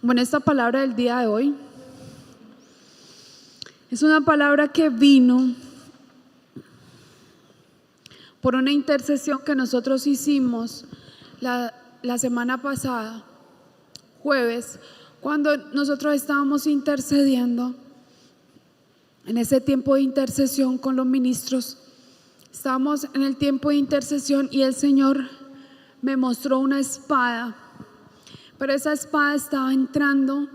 Bueno, esta palabra del día de hoy es una palabra que vino por una intercesión que nosotros hicimos la semana pasada, jueves, cuando nosotros estábamos intercediendo. En ese tiempo de intercesión con los ministros, estábamos en el tiempo de intercesión y el Señor me mostró una espada, pero esa espada estaba entrando.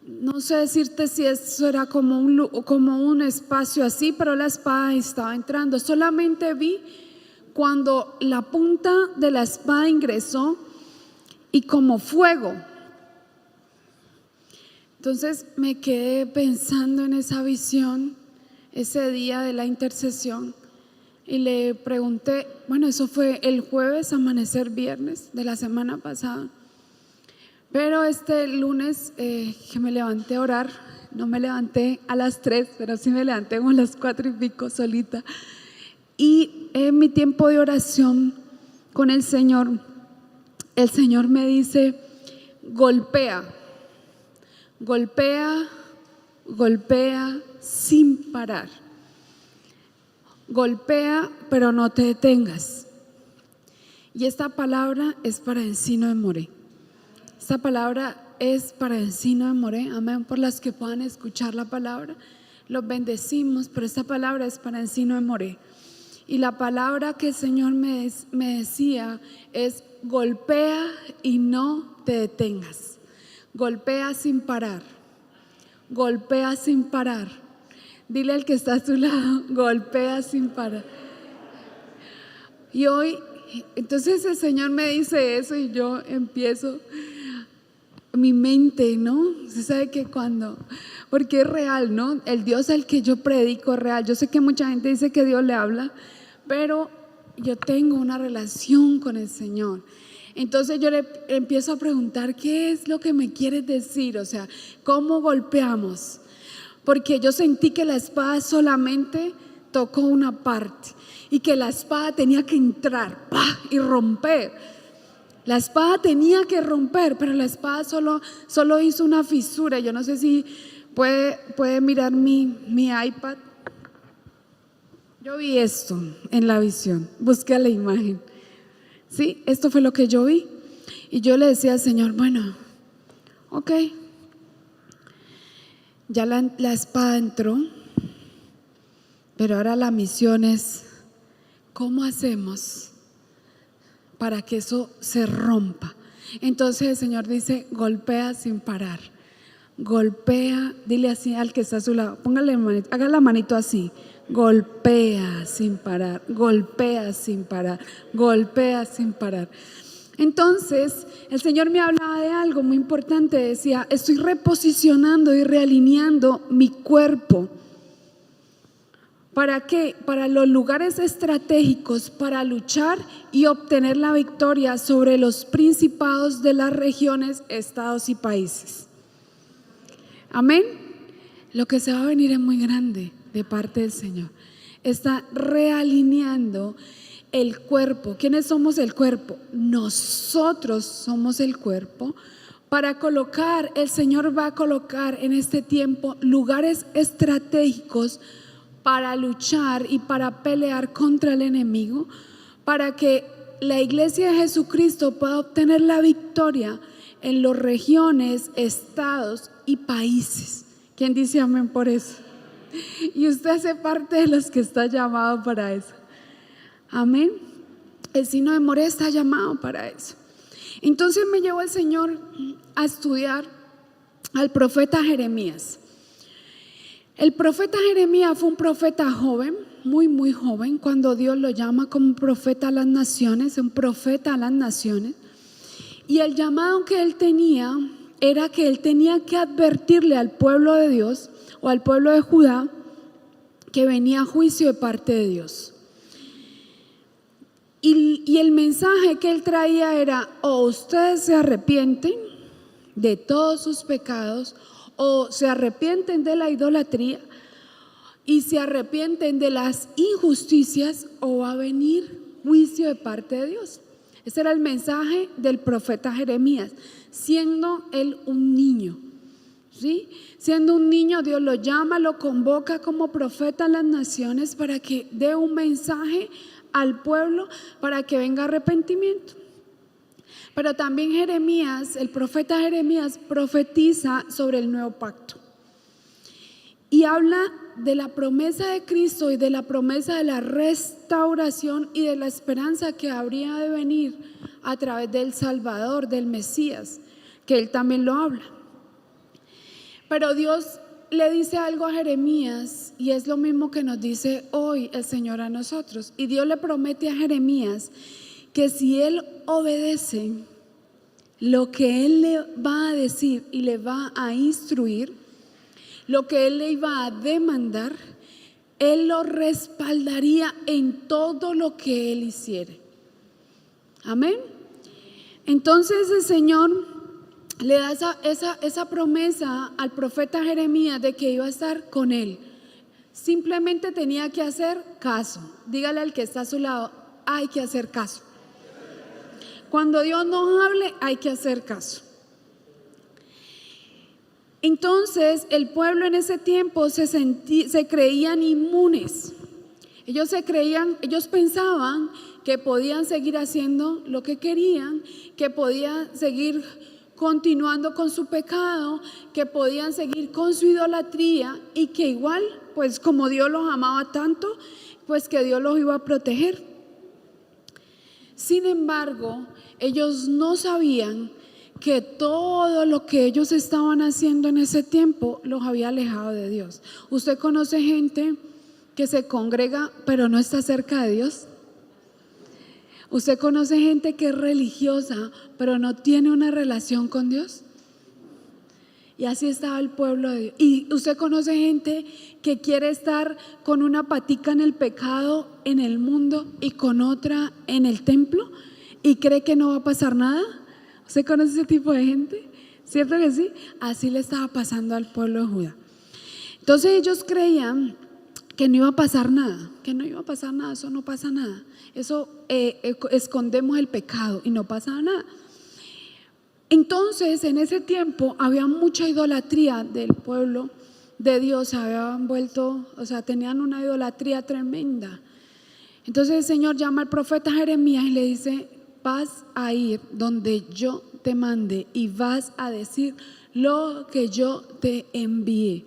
No sé decirte si eso era como un espacio así, pero la espada estaba entrando. Solamente vi cuando la punta de la espada ingresó y como fuego. Entonces me quedé pensando en esa visión ese día de la intercesión y le pregunté, bueno, eso fue el jueves, amanecer viernes de la semana pasada. Pero este lunes que me levanté a orar, no me levanté a las 3, pero sí me levanté como a las 4 y pico solita. Y en mi tiempo de oración con el Señor me dice, golpea, golpea, golpea sin parar. Golpea, pero no te detengas. Y esta palabra es para Encino de Moré. Esta palabra es para Encino de Moré. Amén. Por las que puedan escuchar la palabra, los bendecimos, pero esta palabra es para Encino de Moré. Y la palabra que el Señor me decía es: golpea y no te detengas. Golpea sin parar. Golpea sin parar. Dile al que está a tu lado: golpea sin parar. Y hoy, entonces el Señor me dice eso y yo empiezo. Mi mente, ¿no? Usted sabe que porque es real, ¿no? El Dios al que yo predico es real. Yo sé que mucha gente dice que Dios le habla, pero yo tengo una relación con el Señor. Entonces yo le empiezo a preguntar, ¿qué es lo que me quieres decir? O sea, ¿cómo golpeamos? Porque yo sentí que la espada solamente tocó una parte y que la espada tenía que entrar, ¡pah!, y romper. La espada tenía que romper, pero la espada solo hizo una fisura. Yo no sé si puede mirar mi iPad. Yo vi esto en la visión, busqué la imagen. Sí, esto fue lo que yo vi. Y yo le decía al Señor, bueno, ok, ya la espada entró, pero ahora la misión es, ¿cómo hacemos para que eso se rompa? Entonces el Señor dice, golpea sin parar. Golpea, dile así al que está a su lado, póngale manito, haga la manito así. Golpea sin parar, golpea sin parar, golpea sin parar. Entonces el Señor me hablaba de algo muy importante. Decía, estoy reposicionando y realineando mi cuerpo. ¿Para qué? Para los lugares estratégicos, para luchar y obtener la victoria sobre los principados de las regiones, estados y países. Amén. Lo que se va a venir es muy grande de parte del Señor. Está realineando el cuerpo. ¿Quiénes somos el cuerpo? Nosotros somos el cuerpo. Para colocar, el Señor va a colocar en este tiempo lugares estratégicos para luchar y para pelear contra el enemigo, para que la iglesia de Jesucristo pueda obtener la victoria en las regiones, estados y países. ¿Quién dice amén por eso? Y usted hace parte de los que está llamado para eso. Amén. Encino de Moré está llamado para eso. Entonces me llevó el Señor a estudiar al profeta Jeremías. El profeta Jeremías fue un profeta joven, muy joven, cuando Dios lo llama como profeta a las naciones, un profeta a las naciones. Y el llamado que él tenía era que él tenía que advertirle al pueblo de Dios o al pueblo de Judá que venía juicio de parte de Dios. Y el mensaje que él traía era: o ustedes se arrepienten de todos sus pecados, o se arrepienten de la idolatría y se arrepienten de las injusticias, o va a venir juicio de parte de Dios. Ese era el mensaje del profeta Jeremías. siendo él un niño. ¿Sí? Siendo un niño, Dios lo llama, lo convoca como profeta a las naciones para que dé un mensaje al pueblo para que venga arrepentimiento. Pero también Jeremías, el profeta Jeremías, profetiza sobre el nuevo pacto y habla de la promesa de Cristo y de la promesa de la restauración y de la esperanza que habría de venir a través del Salvador, del Mesías, que él también lo habla. Pero Dios le dice algo a Jeremías y es lo mismo que nos dice hoy el Señor a nosotros. Y Dios le promete a Jeremías que si él obedece lo que él le va a decir y le va a instruir, lo que él le iba a demandar, él lo respaldaría en todo lo que él hiciere. Amén. Entonces el Señor le da esa promesa al profeta Jeremías de que iba a estar con él. Simplemente tenía que hacer caso. Dígale al que está a su lado, hay que hacer caso. Cuando Dios nos hable, hay que hacer caso. Entonces el pueblo en ese tiempo se creían inmunes. Ellos pensaban que podían seguir haciendo lo que querían, que podían seguir continuando con su pecado, que podían seguir con su idolatría y que igual, pues como Dios los amaba tanto, pues que Dios los iba a proteger. Sin embargo, ellos no sabían que todo lo que ellos estaban haciendo en ese tiempo los había alejado de Dios. ¿Usted conoce gente que se congrega pero no está cerca de Dios? ¿Usted conoce gente que es religiosa pero no tiene una relación con Dios? Y así estaba el pueblo de Dios. ¿Y usted conoce gente que quiere estar con una patica en el pecado en el mundo y con otra en el templo y cree que no va a pasar nada? ¿Usted conoce ese tipo de gente? ¿Cierto que sí? Así le estaba pasando al pueblo de Judá. Entonces ellos creían que no iba a pasar nada, eso no pasa nada. Eso escondemos el pecado y no pasa nada. Entonces en ese tiempo había mucha idolatría del pueblo de Dios, se habían vuelto, tenían una idolatría tremenda. Entonces el Señor llama al profeta Jeremías y le dice: vas a ir donde yo te mande y vas a decir lo que yo te envíe.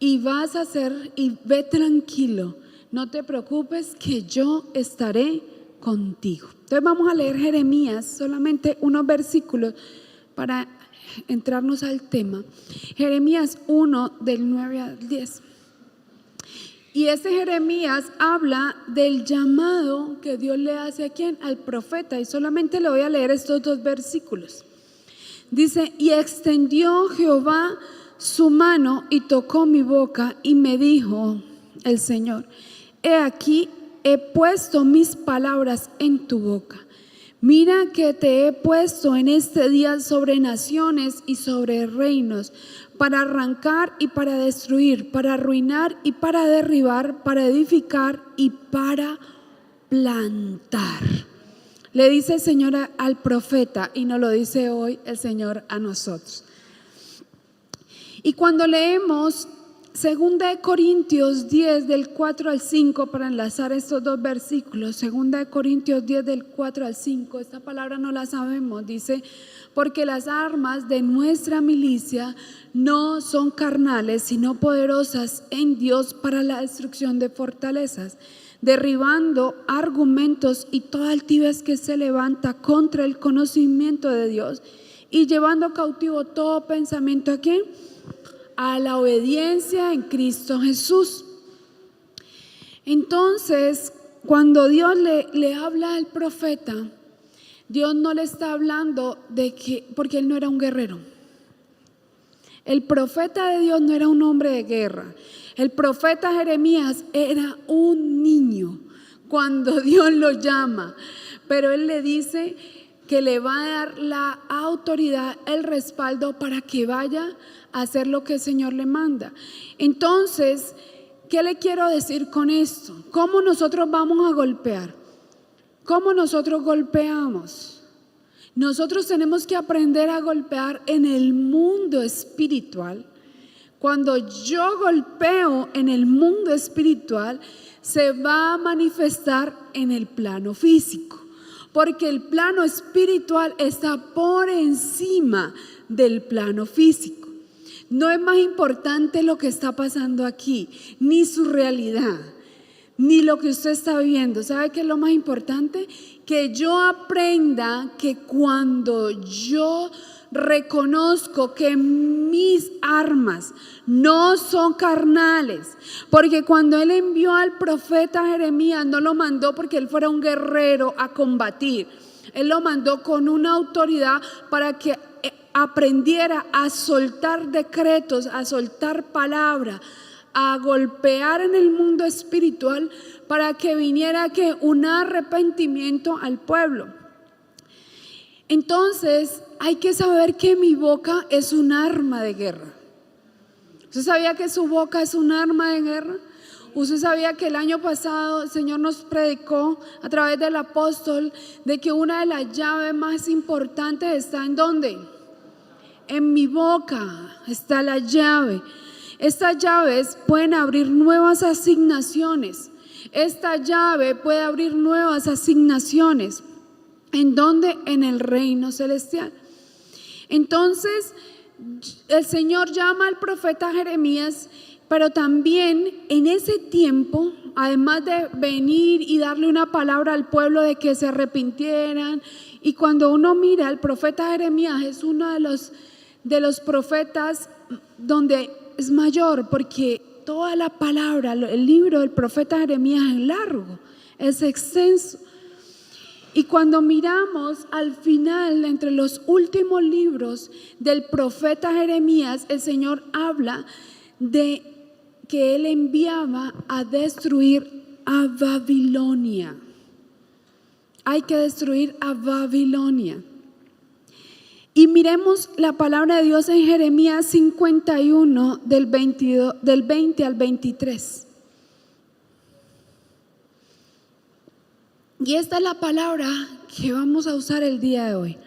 Y vas a hacer, y ve tranquilo, no te preocupes que yo estaré contigo. Entonces vamos a leer Jeremías, solamente unos versículos para entrarnos al tema. Jeremías 1 del 9 al 10. Y este Jeremías habla del llamado que Dios le hace a ¿quién? Al profeta. Y solamente le voy a leer estos dos versículos. Dice: y extendió Jehová su mano y tocó mi boca y me dijo el Señor: he aquí, he puesto mis palabras en tu boca. Mira que te he puesto en este día sobre naciones y sobre reinos, para arrancar y para destruir, para arruinar y para derribar, para edificar y para plantar. Le dice el Señor al profeta y nos lo dice hoy el Señor a nosotros. Y cuando leemos 2 Corintios 10 del 4 al 5, para enlazar estos dos versículos, 2 Corintios 10 del 4 al 5, esta palabra no la sabemos, dice: porque las armas de nuestra milicia no son carnales, sino poderosas en Dios para la destrucción de fortalezas, derribando argumentos y toda altivez que se levanta contra el conocimiento de Dios, y llevando cautivo todo pensamiento ¿a quién? A la obediencia en Cristo Jesús. Entonces, cuando Dios le habla al profeta, Dios no le está hablando de que, porque él no era un guerrero. El profeta de Dios no era un hombre de guerra. El profeta Jeremías era un niño cuando Dios lo llama, pero él le dice que le va a dar la autoridad, el respaldo para que vaya a hacer lo que el Señor le manda. Entonces, ¿qué le quiero decir con esto? ¿Cómo nosotros vamos a golpear? ¿Cómo nosotros golpeamos? Nosotros tenemos que aprender a golpear en el mundo espiritual. Cuando yo golpeo en el mundo espiritual, se va a manifestar en el plano físico, porque el plano espiritual está por encima del plano físico. No es más importante lo que está pasando aquí, ni su realidad, ni lo que usted está viviendo. ¿Sabe qué es lo más importante? Que yo aprenda que cuando yo reconozco que mis armas no son carnales, porque cuando él envió al profeta Jeremías, no lo mandó porque él fuera un guerrero a combatir. Él lo mandó con una autoridad para que aprendiera a soltar decretos, a soltar palabra, a golpear en el mundo espiritual, para que viniera un arrepentimiento al pueblo. Entonces hay que saber que mi boca es un arma de guerra. ¿Usted sabía que su boca es un arma de guerra? ¿Usted sabía que el año pasado el Señor nos predicó a través del apóstol de que una de las llaves más importantes está ¿en dónde? En mi boca está la llave. Estas llaves pueden abrir nuevas asignaciones. Esta llave puede abrir nuevas asignaciones. ¿En dónde? En el reino celestial. Entonces, el Señor llama al profeta Jeremías, pero también en ese tiempo, además de venir y darle una palabra al pueblo de que se arrepintieran, y cuando uno mira, el profeta Jeremías es uno de los profetas donde es mayor, porque toda la palabra, el libro del profeta Jeremías es largo, es extenso. Y cuando miramos al final, entre los últimos libros del profeta Jeremías, el Señor habla de que él enviaba a destruir a Babilonia. Hay que destruir a Babilonia. Y miremos la palabra de Dios en Jeremías 51, del 20 al 23. Y esta es la palabra que vamos a usar el día de hoy.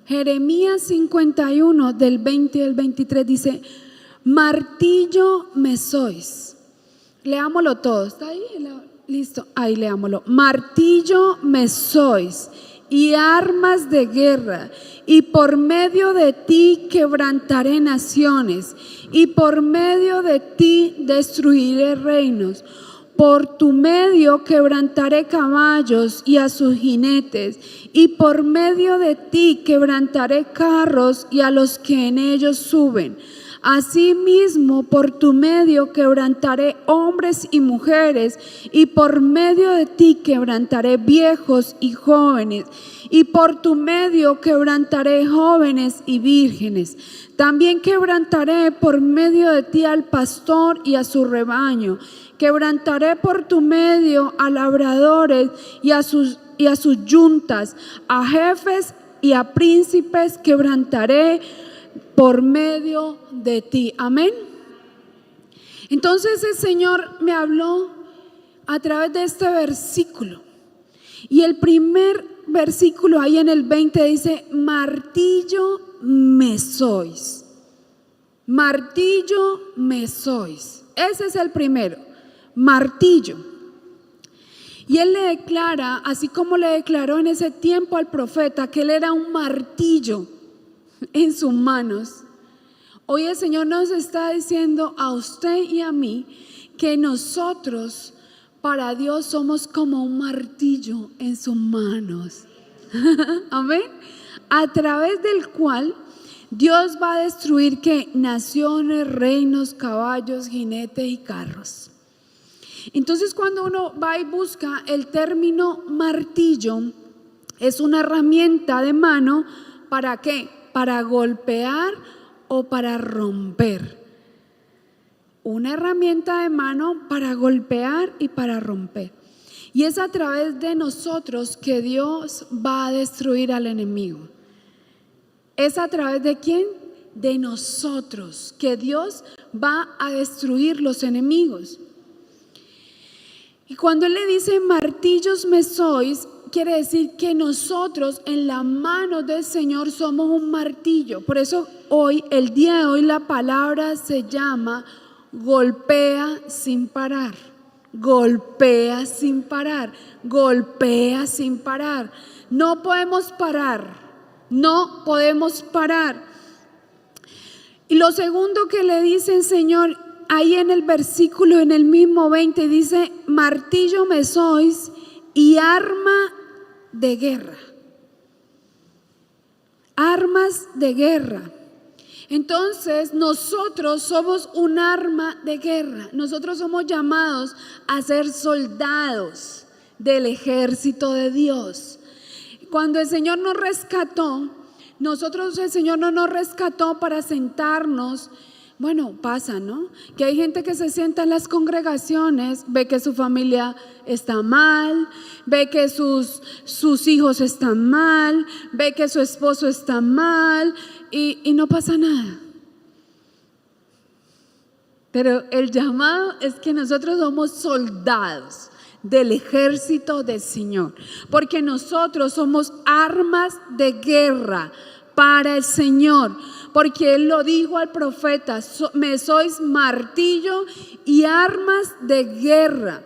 Jeremías 51, del 20 al 23 dice: martillo me sois. Leámoslo todo. ¿Está ahí? Listo. Ahí leámoslo. Martillo me sois y armas de guerra, y por medio de ti quebrantaré naciones, y por medio de ti destruiré reinos. Por tu medio quebrantaré caballos y a sus jinetes, y por medio de ti quebrantaré carros y a los que en ellos suben. Asimismo, por tu medio quebrantaré hombres y mujeres, y por medio de ti quebrantaré viejos y jóvenes, y por tu medio quebrantaré jóvenes y vírgenes. También quebrantaré por medio de ti al pastor y a su rebaño. Quebrantaré por tu medio a labradores y a sus yuntas, a jefes y a príncipes quebrantaré por medio de ti. Amén. Entonces el Señor me habló a través de este versículo. Y el primer versículo ahí en el 20 dice: martillo me sois. Martillo me sois. Ese es el primero. Martillo. Y él le declara, así como le declaró en ese tiempo al profeta, que él era un martillo en sus manos. Hoy el Señor nos está diciendo a usted y a mí que nosotros para Dios somos como un martillo en sus manos. Amén. A través del cual Dios va a destruir ¿qué? Naciones, reinos, caballos, jinetes y carros. Entonces, cuando uno va y busca el término martillo, es una herramienta de mano. ¿Para qué? Para golpear o para romper. Una herramienta de mano para golpear y para romper. Y es a través de nosotros que Dios va a destruir al enemigo. ¿Es a través de quién? De nosotros que Dios va a destruir los enemigos. Y cuando Él le dice martillos me sois, quiere decir que nosotros en la mano del Señor somos un martillo. Por eso hoy, el día de hoy, la palabra se llama golpea sin parar. Golpea sin parar. Golpea sin parar. No podemos parar. No podemos parar. Y lo segundo que le dice el Señor, ahí en el versículo, en el mismo 20, dice: martillo me sois y arma de guerra. Armas de guerra. Entonces nosotros somos un arma de guerra. Nosotros somos llamados a ser soldados del ejército de Dios. Cuando el Señor nos rescató, el Señor no nos rescató para sentarnos. Bueno, pasa, ¿no? Que hay gente que se sienta en las congregaciones, ve que su familia está mal, ve que sus hijos están mal, ve que su esposo está mal y no pasa nada. Pero el llamado es que nosotros somos soldados del ejército del Señor, porque nosotros somos armas de guerra para el Señor, porque Él lo dijo al profeta: me sois martillo y armas de guerra.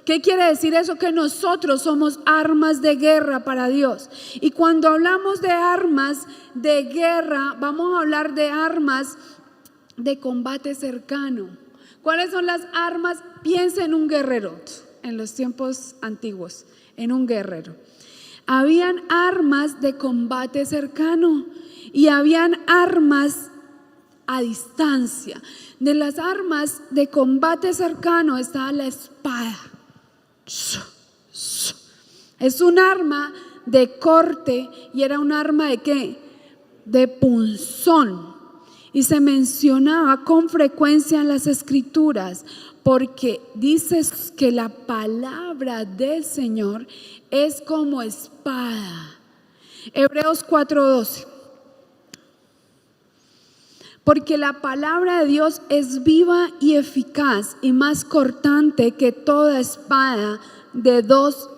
¿Qué quiere decir eso? Que nosotros somos armas de guerra para Dios. Y cuando hablamos de armas de guerra, vamos a hablar de armas de combate cercano. ¿Cuáles son las armas? Piensa en un guerrero. En los tiempos antiguos, en un guerrero, habían armas de combate cercano y habían armas a distancia. De las armas de combate cercano estaba la espada. Es un arma de corte y era un arma de ¿qué? De punzón. Y se mencionaba con frecuencia en las escrituras, porque dice que la palabra del Señor es como espada. Hebreos 4:12. Porque la palabra de Dios es viva y eficaz y más cortante que toda espada de dos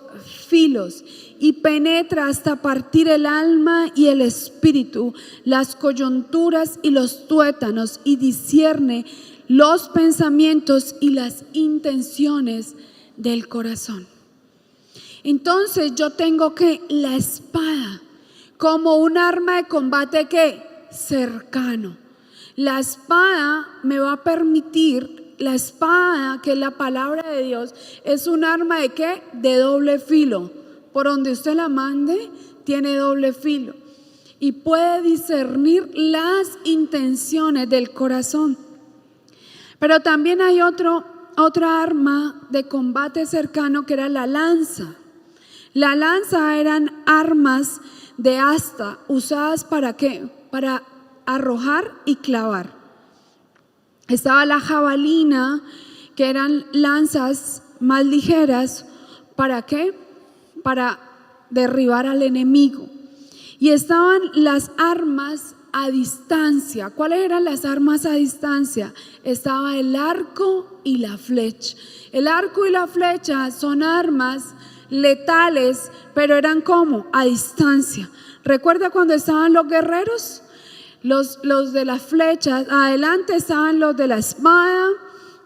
filos, y penetra hasta partir el alma y el espíritu, las coyunturas y los tuétanos, y discierne los pensamientos y las intenciones del corazón. Entonces yo tengo que la espada como un arma de combate que cercano. La espada me va a permitir, la espada, que es la palabra de Dios, es un arma de ¿qué? De doble filo. Por donde usted la mande, tiene doble filo y puede discernir las intenciones del corazón. Pero también hay otra arma de combate cercano, que era la lanza. La lanza eran armas de asta usadas ¿para qué? Para arrojar y clavar. Estaba la jabalina, que eran lanzas más ligeras. ¿Para qué? Para derribar al enemigo. Y estaban las armas a distancia. ¿Cuáles eran las armas a distancia? Estaba el arco y la flecha. El arco y la flecha son armas letales, pero eran como a distancia. ¿Recuerda cuando estaban los guerreros? Los de las flechas, adelante estaban los de la espada,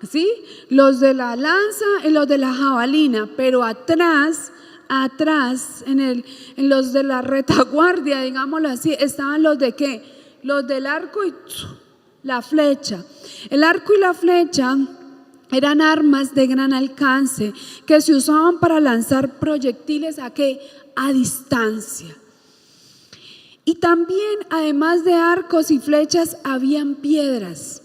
¿sí? Los de la lanza y los de la jabalina, pero atrás, en los de la retaguardia, digámoslo así, estaban los de ¿qué? Los del arco y la flecha. El arco y la flecha eran armas de gran alcance que se usaban para lanzar proyectiles ¿a qué? A distancia. Y también, además de arcos y flechas, habían piedras.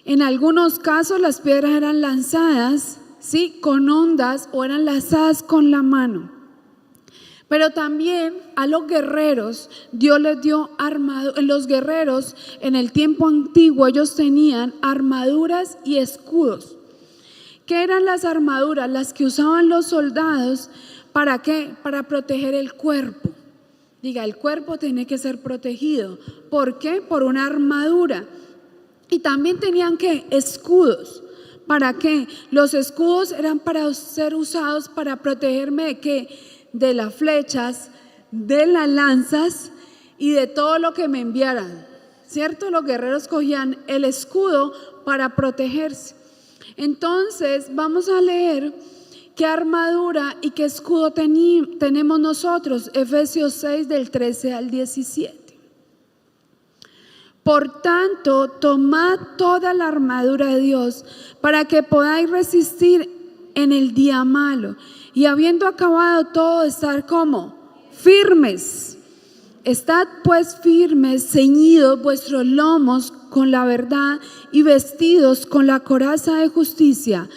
En algunos casos las piedras eran lanzadas, ¿sí? Con ondas, o eran lanzadas con la mano. Pero también a los guerreros Dios les dio armadura. Los guerreros en el tiempo antiguo, ellos tenían armaduras y escudos. ¿Qué eran las armaduras? Las que usaban los soldados. ¿Para qué? Para proteger el cuerpo. Diga, el cuerpo tiene que ser protegido. ¿Por qué? Por una armadura. Y también tenían ¿qué? Escudos. ¿Para qué? Los escudos eran para ser usados para protegerme de ¿qué? de las flechas, de las lanzas y de todo lo que me enviaran, ¿cierto? Los guerreros cogían el escudo para protegerse. Entonces vamos a leer qué armadura y qué escudo tenemos nosotros. Efesios 6 del 13 al 17. Por tanto, tomad toda la armadura de Dios para que podáis resistir en el día malo, y habiendo acabado todo, estar como firmes. Estad pues firmes, ceñidos vuestros lomos con la verdad y vestidos con la coraza de justicia,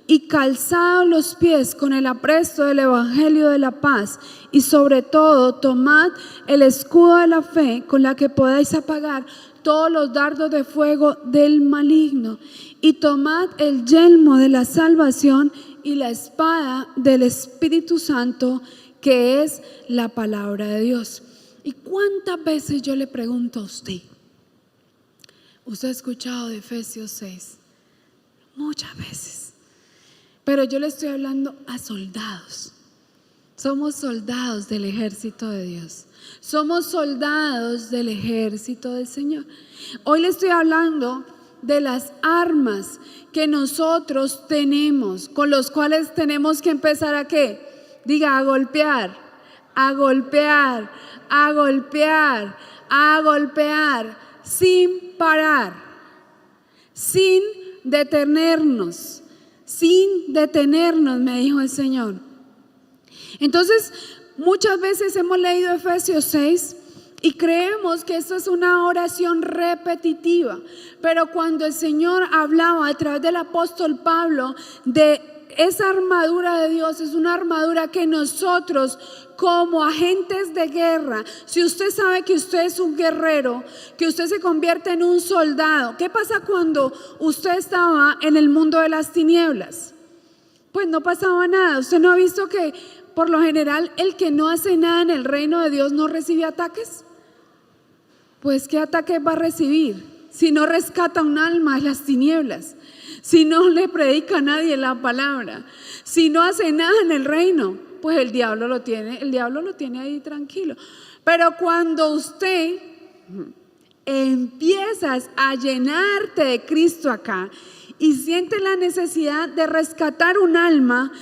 y calzados los pies con el apresto del evangelio de la paz, y sobre todo tomad el escudo de la fe, con la que podáis apagar todos los dardos de fuego del maligno, y tomad el yelmo de la salvación y la espada del Espíritu Santo, que es la palabra de Dios. ¿Y cuántas veces yo le pregunto a usted? ¿Usted ha escuchado de Efesios 6? Muchas veces. Pero yo le estoy hablando a soldados. Somos soldados del ejército de Dios. Somos soldados del ejército del Señor. Hoy le estoy hablando de las armas que nosotros tenemos, con los cuales tenemos que empezar a ¿qué? Diga, a golpear, a golpear, a golpear, a golpear, sin parar, sin detenernos, me dijo el Señor. Entonces, muchas veces hemos leído Efesios 6 y creemos que esto es una oración repetitiva, pero cuando el Señor hablaba a través del apóstol Pablo de esa armadura de Dios, es una armadura que nosotros como agentes de guerra, si usted sabe que usted es un guerrero, que usted se convierte en un soldado, ¿qué pasa cuando usted estaba en el mundo de las tinieblas? Pues no pasaba nada. ¿Usted no ha visto que por lo general el que no hace nada en el reino de Dios no recibe ataques? Pues ¿qué ataques va a recibir si no rescata un alma de las tinieblas? Si no le predica a nadie la palabra, si no hace nada en el reino, pues el diablo lo tiene ahí tranquilo. Pero cuando usted empiezas a llenarte de Cristo acá y sientes la necesidad de rescatar un alma,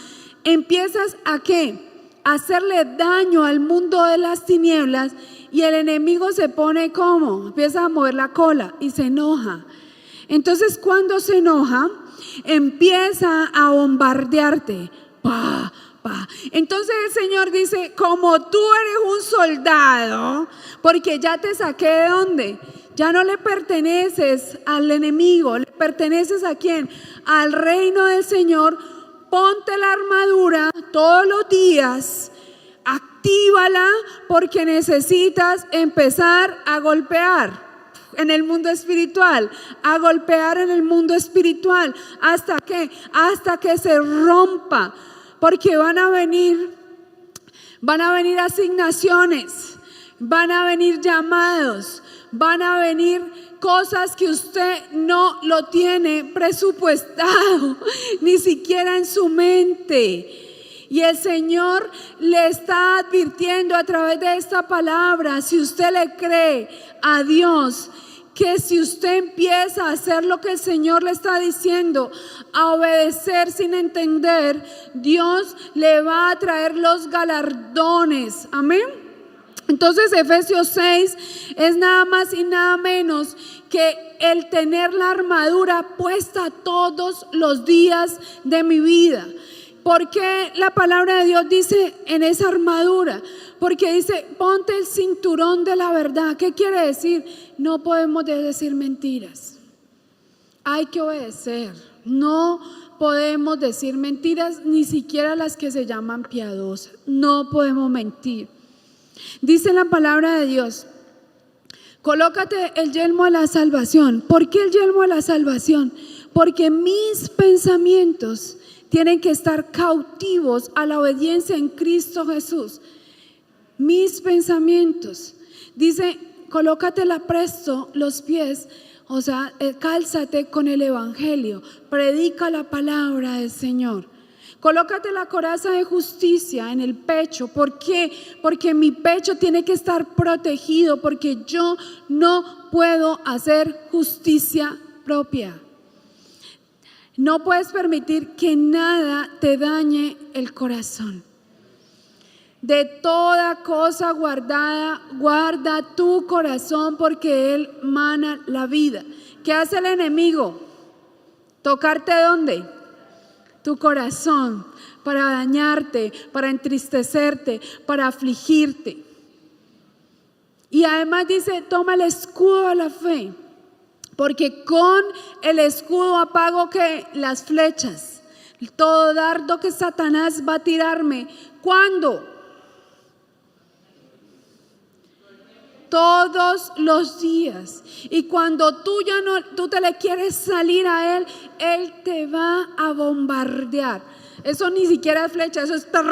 empiezas a ¿qué? A hacerle daño al mundo de las tinieblas, y el enemigo se pone como, empieza a mover la cola y se enoja. Entonces cuando se enoja, empieza a bombardearte. ¡Pah! Entonces el Señor dice, como tú eres un soldado, porque ya te saqué de ¿dónde? Ya no le perteneces al enemigo, le perteneces ¿a quién? Al reino del Señor. Ponte la armadura todos los días, actívala, porque necesitas empezar a golpear en el mundo espiritual, a golpear en el mundo espiritual. ¿Hasta qué? Hasta que se rompa, porque van a venir asignaciones, van a venir llamados, van a venir cosas que usted no lo tiene presupuestado, ni siquiera en su mente. Y el Señor le está advirtiendo a través de esta palabra, si usted le cree a Dios, que si usted empieza a hacer lo que el Señor le está diciendo, a obedecer sin entender, Dios le va a traer los galardones. Amén. Entonces Efesios 6 es nada más y nada menos que el tener la armadura puesta todos los días de mi vida. Porque la palabra de Dios dice en esa armadura, porque dice, ponte el cinturón de la verdad. ¿Qué quiere decir? No podemos decir mentiras, hay que obedecer. No podemos decir mentiras, ni siquiera las que se llaman piadosas. No podemos mentir. Dice la palabra de Dios, colócate el yelmo de la salvación. ¿Por qué el yelmo de la salvación? Porque mis pensamientos tienen que estar cautivos a la obediencia en Cristo Jesús. Mis pensamientos. Dice, colócatela presto los pies, o sea, cálzate con el evangelio, predica la palabra del Señor. Colócate la coraza de justicia en el pecho. ¿Por qué? Porque mi pecho tiene que estar protegido, porque yo no puedo hacer justicia propia. No puedes permitir que nada te dañe el corazón. De toda cosa guardada, guarda tu corazón, porque él mana la vida. ¿Qué hace el enemigo? ¿Tocarte dónde? Tu corazón, para dañarte, para entristecerte, para afligirte. Y además dice, toma el escudo de la fe, porque con el escudo apago que las flechas, todo dardo que Satanás va a tirarme. ¿Cuándo? Todos los días. Y cuando tú te le quieres salir a él, él te va a bombardear. Eso ni siquiera es flecha, eso es ta.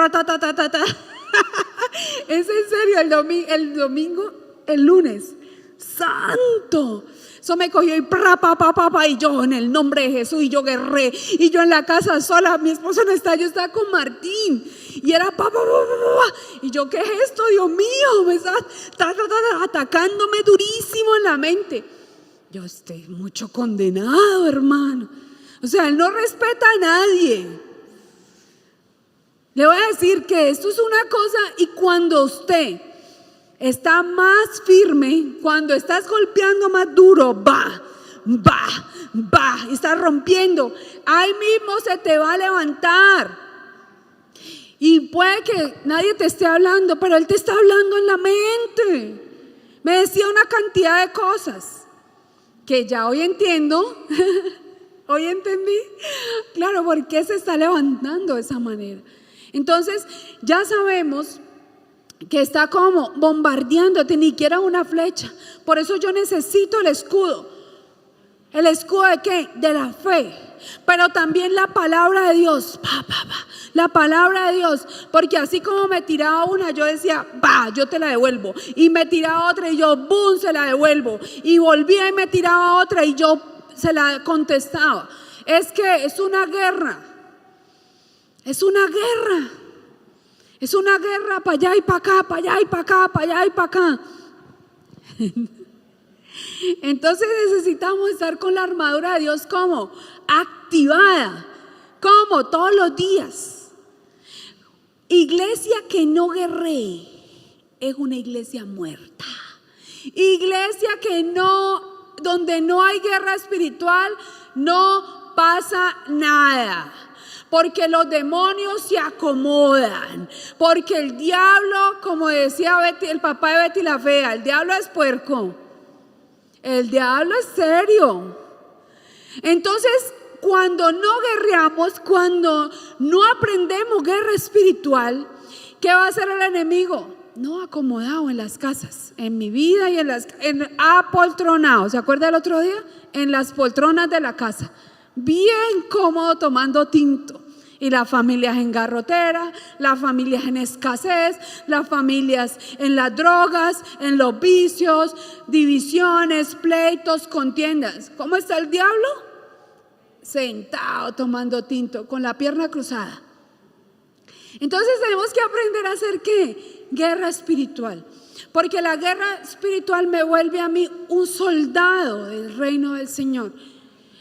Es en serio. El lunes santo, eso me cogió y y yo en el nombre de Jesús, y yo guerré, y yo en la casa sola, mi esposo no está, yo estaba con Martín, y era y yo, ¿qué es esto? Dios mío, me está atacándome durísimo en la mente. Yo estoy mucho condenado, hermano. O sea, él no respeta a nadie. Le voy a decir que esto es una cosa, y cuando usted está más firme, cuando estás golpeando más duro, y estás rompiendo, ahí mismo se te va a levantar. Y puede que nadie te esté hablando, pero él te está hablando en la mente. Me decía una cantidad de cosas que ya hoy entiendo. Hoy entendí, claro, por qué se está levantando de esa manera. Entonces ya sabemos que está como bombardeándote, ni siquiera una flecha. Por eso yo necesito el escudo. ¿El escudo de qué? De la fe. Pero también la palabra de Dios. La palabra de Dios. Porque así como me tiraba una, yo decía, yo te la devuelvo. Y me tiraba otra y yo, se la devuelvo. Y volvía y me tiraba otra y yo se la contestaba. Es que es una guerra. Es una guerra. Es una guerra para allá y para acá, para allá y para acá, para allá y para acá. Entonces necesitamos estar con la armadura de Dios como activada, como todos los días. Iglesia que no guerree es una iglesia muerta. Iglesia que no, donde no hay guerra espiritual, no pasa nada. Porque los demonios se acomodan, porque el diablo, como decía Betty, el papá de Betty la Fea, el diablo es puerco, el diablo es serio. Entonces, cuando no guerreamos, cuando no aprendemos guerra espiritual, ¿qué va a hacer el enemigo? No, acomodado en las casas, en mi vida y apoltronado. ¿Se acuerda el otro día? En las poltronas de la casa. Bien cómodo tomando tinto, y las familias en garrotera, las familias en escasez, las familias en las drogas, en los vicios, divisiones, pleitos, contiendas. ¿Cómo está el diablo? Sentado tomando tinto, con la pierna cruzada. Entonces tenemos que aprender a hacer ¿qué? Guerra espiritual. Porque la guerra espiritual me vuelve a mí un soldado del reino del Señor.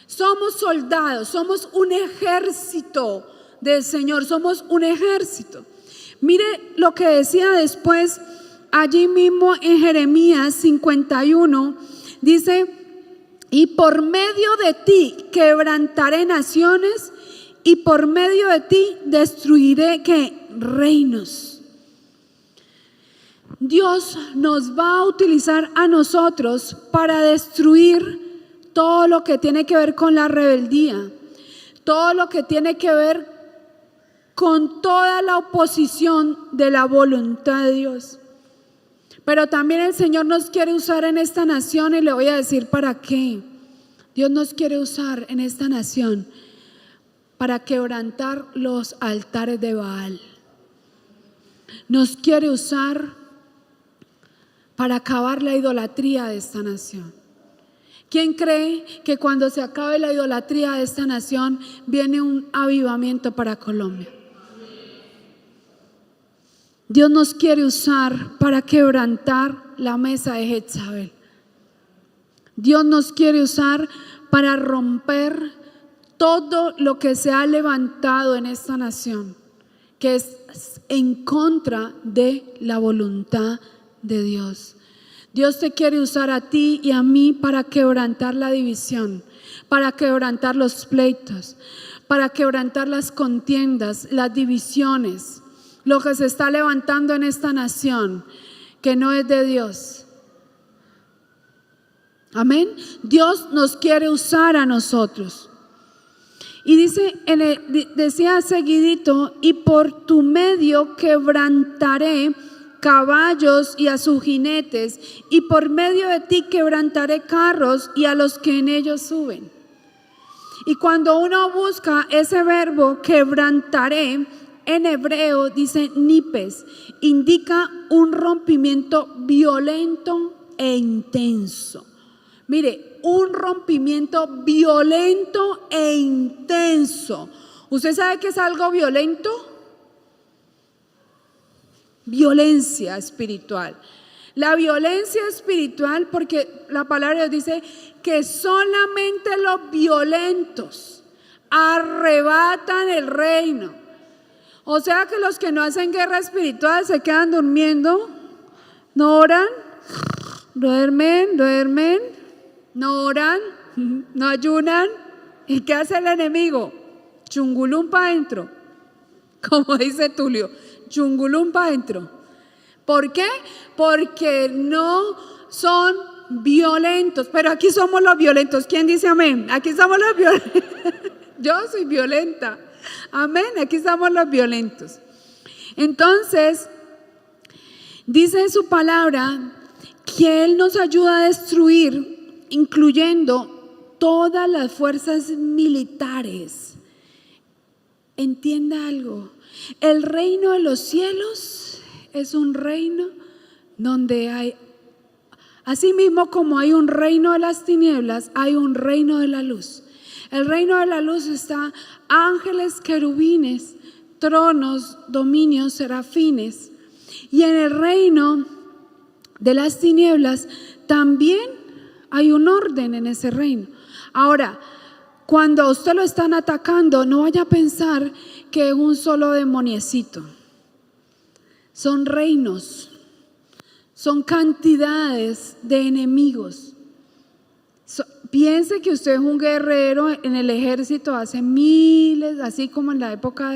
Somos soldados, somos un ejército del Señor, somos un ejército. Mire lo que decía después allí mismo en Jeremías 51, dice, y por medio de ti quebrantaré naciones, y por medio de ti destruiré ¿qué? Reinos. Dios nos va a utilizar a nosotros para destruir todo lo que tiene que ver con la rebeldía, todo lo que tiene que ver con toda la oposición de la voluntad de Dios. Pero también el Señor nos quiere usar en esta nación, y le voy a decir para qué. Dios nos quiere usar en esta nación para quebrantar los altares de Baal. Nos quiere usar para acabar la idolatría de esta nación. ¿Quién cree que cuando se acabe la idolatría de esta nación viene un avivamiento para Colombia? Dios nos quiere usar para quebrantar la mesa de Jezabel. Dios nos quiere usar para romper todo lo que se ha levantado en esta nación, que es en contra de la voluntad de Dios. Dios te quiere usar a ti y a mí para quebrantar la división, para quebrantar los pleitos, para quebrantar las contiendas, las divisiones, lo que se está levantando en esta nación, que no es de Dios. Amén. Dios nos quiere usar a nosotros. Y dice, decía seguidito, y por tu medio quebrantaré caballos y a sus jinetes, y por medio de ti quebrantaré carros y a los que en ellos suben. Y cuando uno busca ese verbo quebrantaré, en hebreo dice nipes, indica un rompimiento violento e intenso. Mire, un rompimiento violento e intenso. ¿Usted sabe qué es algo violento? Violencia espiritual. La violencia espiritual, porque la palabra dice que solamente los violentos arrebatan el reino. O sea que los que no hacen guerra espiritual se quedan durmiendo, no oran, duermen, no oran, no ayunan. ¿Y qué hace el enemigo? Chungulum para adentro, como dice Tulio, chungulum para adentro. ¿Por qué? Porque no son violentos. Pero aquí somos los violentos. ¿Quién dice amén? Aquí somos los violentos. Yo soy violenta. Amén. Aquí somos los violentos. Entonces, dice en su palabra que Él nos ayuda a destruir, incluyendo todas las fuerzas militares. Entienda algo. El reino de los cielos es un reino donde hay, así mismo como hay un reino de las tinieblas, hay un reino de la luz. El reino de la luz está ángeles, querubines, tronos, dominios, serafines. Y en el reino de las tinieblas también hay un orden en ese reino. Ahora, cuando a usted lo están atacando, no vaya a pensar que es un solo demoniecito. Son reinos, son cantidades de enemigos. Piense que usted es un guerrero en el ejército hace miles, así como en la época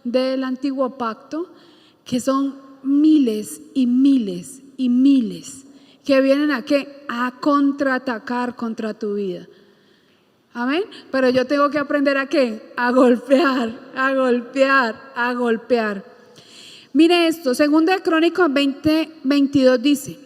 del antiguo pacto, que son miles y miles y miles que vienen a ¿qué? A contraatacar contra tu vida. Amén. Pero yo tengo que aprender a ¿qué? A golpear, a golpear, a golpear. Mire esto, 2 Crónicas 20:22 dice: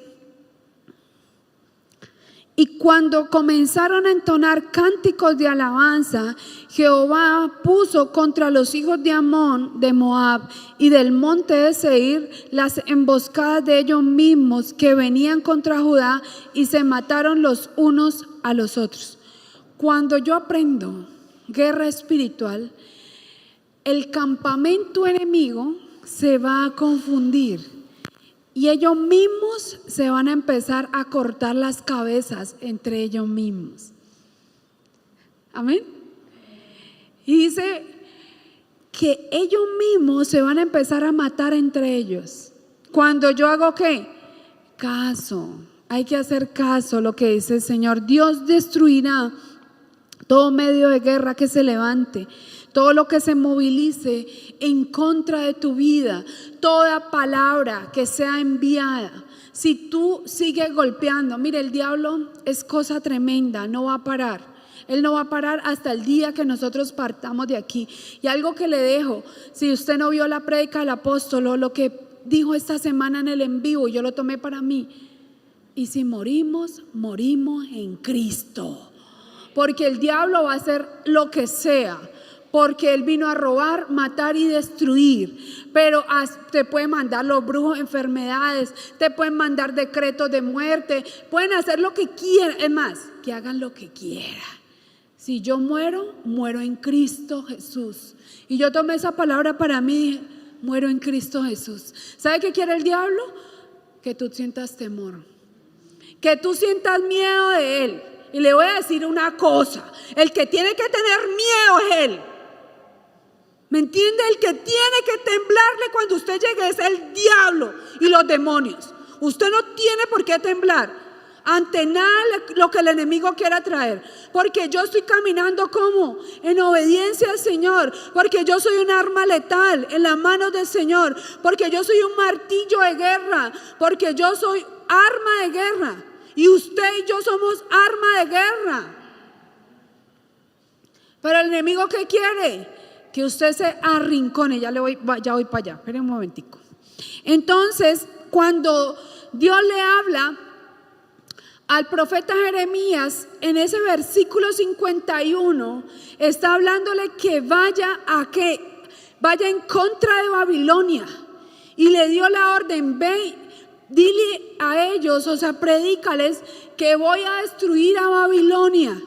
y cuando comenzaron a entonar cánticos de alabanza, Jehová puso contra los hijos de Amón, de Moab y del monte de Seir las emboscadas de ellos mismos que venían contra Judá, y se mataron los unos a los otros. Cuando yo aprendo guerra espiritual, el campamento enemigo se va a confundir. Y ellos mismos se van a empezar a cortar las cabezas entre ellos mismos. Amén. Y dice que ellos mismos se van a empezar a matar entre ellos. Cuando yo hago ¿qué? Caso. Hay que hacer caso a lo que dice el Señor. Dios destruirá todo medio de guerra que se levante, todo lo que se movilice en contra de tu vida, toda palabra que sea enviada. Si tú sigues golpeando, mire, el diablo es cosa tremenda, no va a parar. Él no va a parar hasta el día que nosotros partamos de aquí. Y algo que le dejo, si usted no vio la prédica del apóstol o lo que dijo esta semana en el en vivo, yo lo tomé para mí. Y si morimos, morimos en Cristo. Porque el diablo va a hacer lo que sea, porque él vino a robar, matar y destruir. Pero te pueden mandar los brujos enfermedades, te pueden mandar decretos de muerte, pueden hacer lo que quieran. Es más, que hagan lo que quieran. Si yo muero, muero en Cristo Jesús. Y yo tomé esa palabra para mí y dije, muero en Cristo Jesús. ¿Sabe qué quiere el diablo? Que tú sientas temor, que tú sientas miedo de él. Y le voy a decir una cosa, el que tiene que tener miedo es él. ¿Me entiende? El que tiene que temblarle cuando usted llegue es el diablo y los demonios. Usted no tiene por qué temblar ante nada lo que el enemigo quiera traer, porque yo estoy caminando como en obediencia al Señor, porque yo soy un arma letal en las manos del Señor, porque yo soy un martillo de guerra, porque yo soy arma de guerra y usted y yo somos arma de guerra. Pero el enemigo, ¿qué quiere? Que usted se arrincone. Ya voy para allá, espere un momentico. Entonces, cuando Dios le habla al profeta Jeremías, en ese versículo 51, está hablándole que vaya en contra de Babilonia. Y le dio la orden, ve, dile a ellos, o sea, predícales que voy a destruir a Babilonia.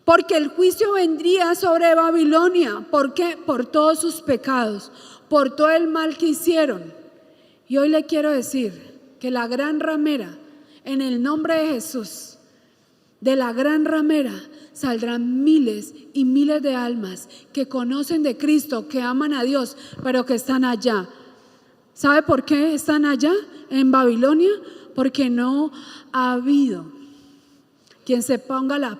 Porque el juicio vendría sobre Babilonia. ¿Por qué? Por todos sus pecados, por todo el mal que hicieron. Y hoy le quiero decir que la gran ramera, en el nombre de Jesús, de la gran ramera saldrán miles y miles de almas que conocen de Cristo, que aman a Dios, pero que están allá. ¿Sabe por qué están allá en Babilonia? Porque no ha habido quien se ponga la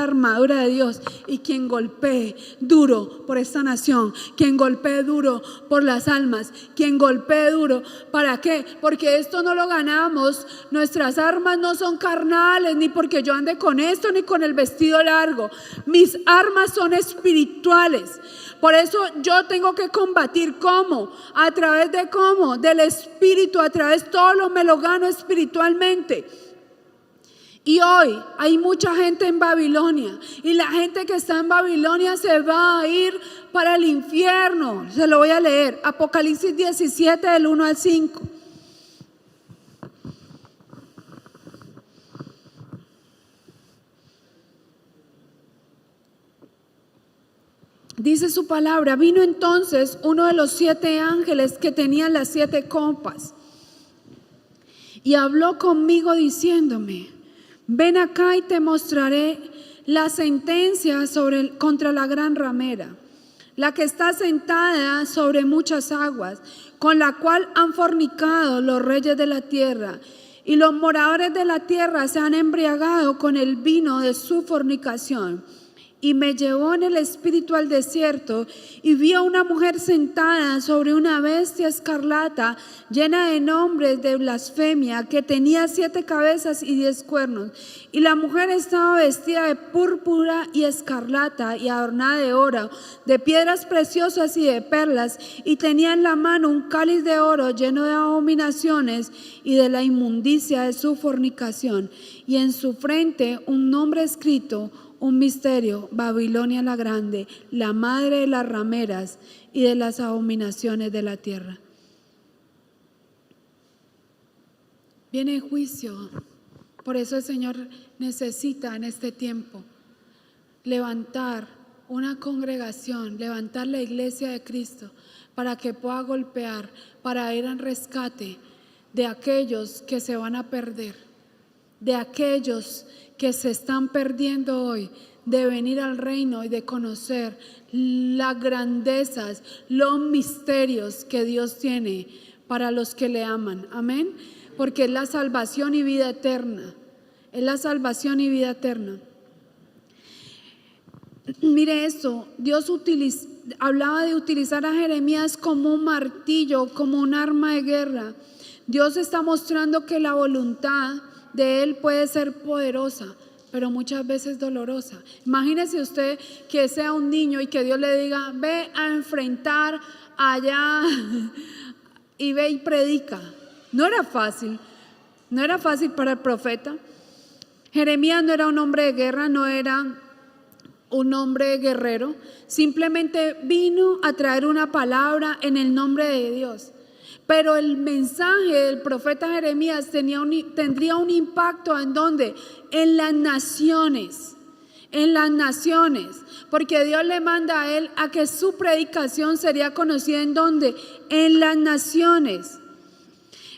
armadura de Dios y quien golpee duro por esta nación, quien golpee duro por las almas, quien golpee duro. ¿Para qué? Porque esto no lo ganamos. Nuestras armas no son carnales, ni porque yo ande con esto ni con el vestido largo. Mis armas son espirituales. Por eso yo tengo que combatir. ¿Cómo? A través de ¿cómo? Del Espíritu. A través de todo lo me lo gano espiritualmente. Y hoy hay mucha gente en Babilonia, y la gente que está en Babilonia se va a ir para el infierno. Se lo voy a leer, Apocalipsis 17 del 1 al 5. Dice su palabra: vino entonces uno de los 7 ángeles que tenían las 7 copas y habló conmigo diciéndome: ven acá y te mostraré la sentencia contra la gran ramera, la que está sentada sobre muchas aguas, con la cual han fornicado los reyes de la tierra, y los moradores de la tierra se han embriagado con el vino de su fornicación. Y me llevó en el espíritu al desierto, y vi a una mujer sentada sobre una bestia escarlata, llena de nombres de blasfemia, que tenía 7 cabezas y 10 cuernos. Y la mujer estaba vestida de púrpura y escarlata, y adornada de oro, de piedras preciosas y de perlas, y tenía en la mano un cáliz de oro lleno de abominaciones y de la inmundicia de su fornicación, y en su frente un nombre escrito: un misterio, Babilonia la grande, la madre de las rameras y de las abominaciones de la tierra. Viene el juicio. Por eso el Señor necesita en este tiempo levantar una congregación, levantar la iglesia de Cristo, para que pueda golpear, para ir en rescate de aquellos que se van a perder, de aquellos que se están perdiendo hoy, de venir al reino y de conocer las grandezas, los misterios que Dios tiene para los que le aman. Amén. Porque es la salvación y vida eterna. Es la salvación y vida eterna. Mire esto, Dios hablaba de utilizar a Jeremías como un martillo, como un arma de guerra. Dios está mostrando que la voluntad de Él puede ser poderosa, pero muchas veces dolorosa. Imagínese usted que sea un niño y que Dios le diga: ve a enfrentar allá y ve y predica. No era fácil para el profeta. Jeremías no era un hombre de guerra, no era un hombre guerrero, simplemente vino a traer una palabra en el nombre de Dios. Pero el mensaje del profeta Jeremías tendría un impacto ¿en dónde? En las naciones, porque Dios le manda a él a que su predicación sería conocida ¿en dónde? En las naciones.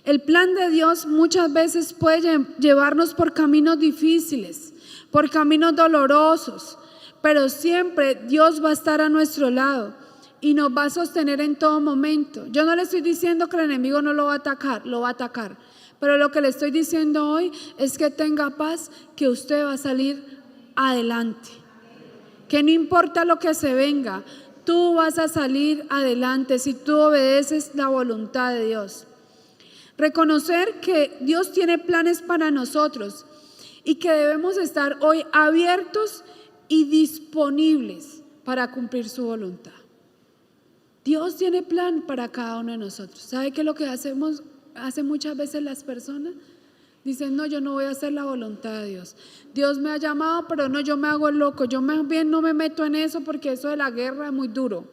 El plan de Dios muchas veces puede llevarnos por caminos difíciles, por caminos dolorosos, pero siempre Dios va a estar a nuestro lado y nos va a sostener en todo momento. Yo no le estoy diciendo que el enemigo no lo va a atacar, lo va a atacar. Pero lo que le estoy diciendo hoy es que tenga paz, que usted va a salir adelante. Que no importa lo que se venga, tú vas a salir adelante si tú obedeces la voluntad de Dios. Reconocer que Dios tiene planes para nosotros y que debemos estar hoy abiertos y disponibles para cumplir su voluntad. Dios tiene plan para cada uno de nosotros. ¿Sabe qué es lo que hacen muchas veces las personas? Dicen, no, yo no voy a hacer la voluntad de Dios. Dios me ha llamado, pero no, yo me hago el loco. Yo más bien no me meto en eso porque eso de la guerra es muy duro.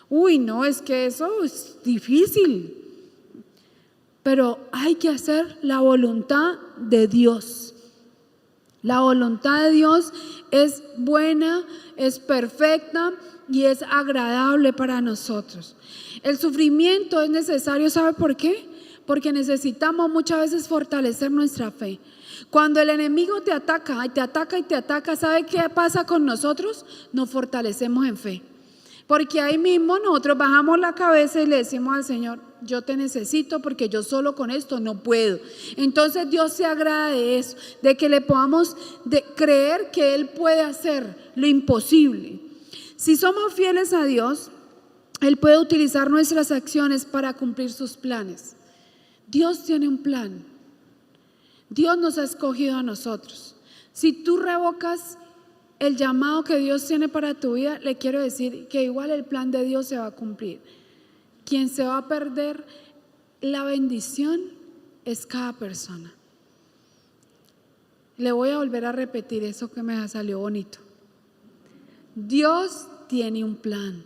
Uy, no, es que eso es difícil. Pero hay que hacer la voluntad de Dios. La voluntad de Dios es buena, es perfecta y es agradable para nosotros. El sufrimiento es necesario, ¿sabe por qué? Porque necesitamos muchas veces fortalecer nuestra fe. Cuando el enemigo te ataca y te ataca y te ataca, ¿sabe qué pasa con nosotros? Nos fortalecemos en fe. Porque ahí mismo nosotros bajamos la cabeza y le decimos al Señor, yo te necesito porque yo solo con esto no puedo. Entonces Dios se agrada de eso, de que le podamos creer que Él puede hacer lo imposible. Si somos fieles a Dios, Él puede utilizar nuestras acciones para cumplir sus planes. Dios tiene un plan. Dios nos ha escogido a nosotros. Si tú revocas el llamado que Dios tiene para tu vida, le quiero decir que igual el plan de Dios se va a cumplir. Quien se va a perder la bendición es cada persona. Le voy a volver a repetir eso que me salió bonito. Dios tiene un plan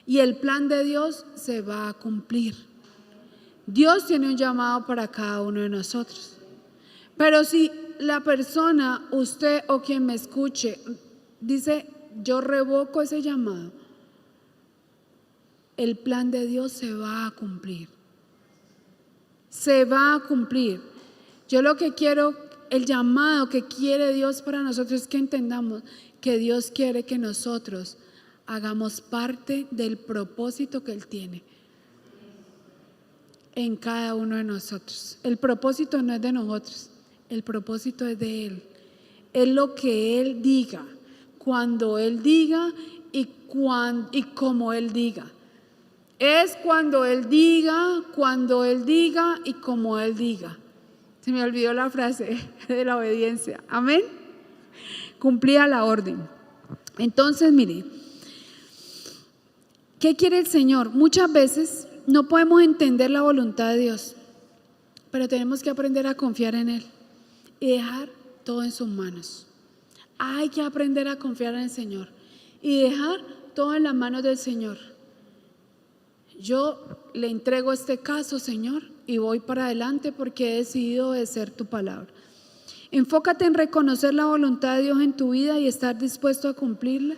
y el plan de Dios se va a cumplir. Dios tiene un llamado para cada uno de nosotros. Pero si la persona, usted o quien me escuche, dice, yo revoco ese llamado, el plan de Dios se va a cumplir. Se va a cumplir. Yo lo que quiero, el llamado que quiere Dios para nosotros es que entendamos que Dios quiere que nosotros hagamos parte del propósito que Él tiene en cada uno de nosotros. El propósito no es de nosotros, el propósito es de Él. Es lo que Él diga, cuando Él diga y como Él diga. Es cuando Él diga y como Él diga. Se me olvidó la frase de la obediencia. Amén. Cumplía la orden. Entonces, mire, ¿qué quiere el Señor? Muchas veces no podemos entender la voluntad de Dios, pero tenemos que aprender a confiar en Él y dejar todo en sus manos. Hay que aprender a confiar en el Señor y dejar todo en las manos del Señor. Yo le entrego este caso, Señor, y voy para adelante porque he decidido obedecer tu palabra. Enfócate en reconocer la voluntad de Dios en tu vida y estar dispuesto a cumplirla,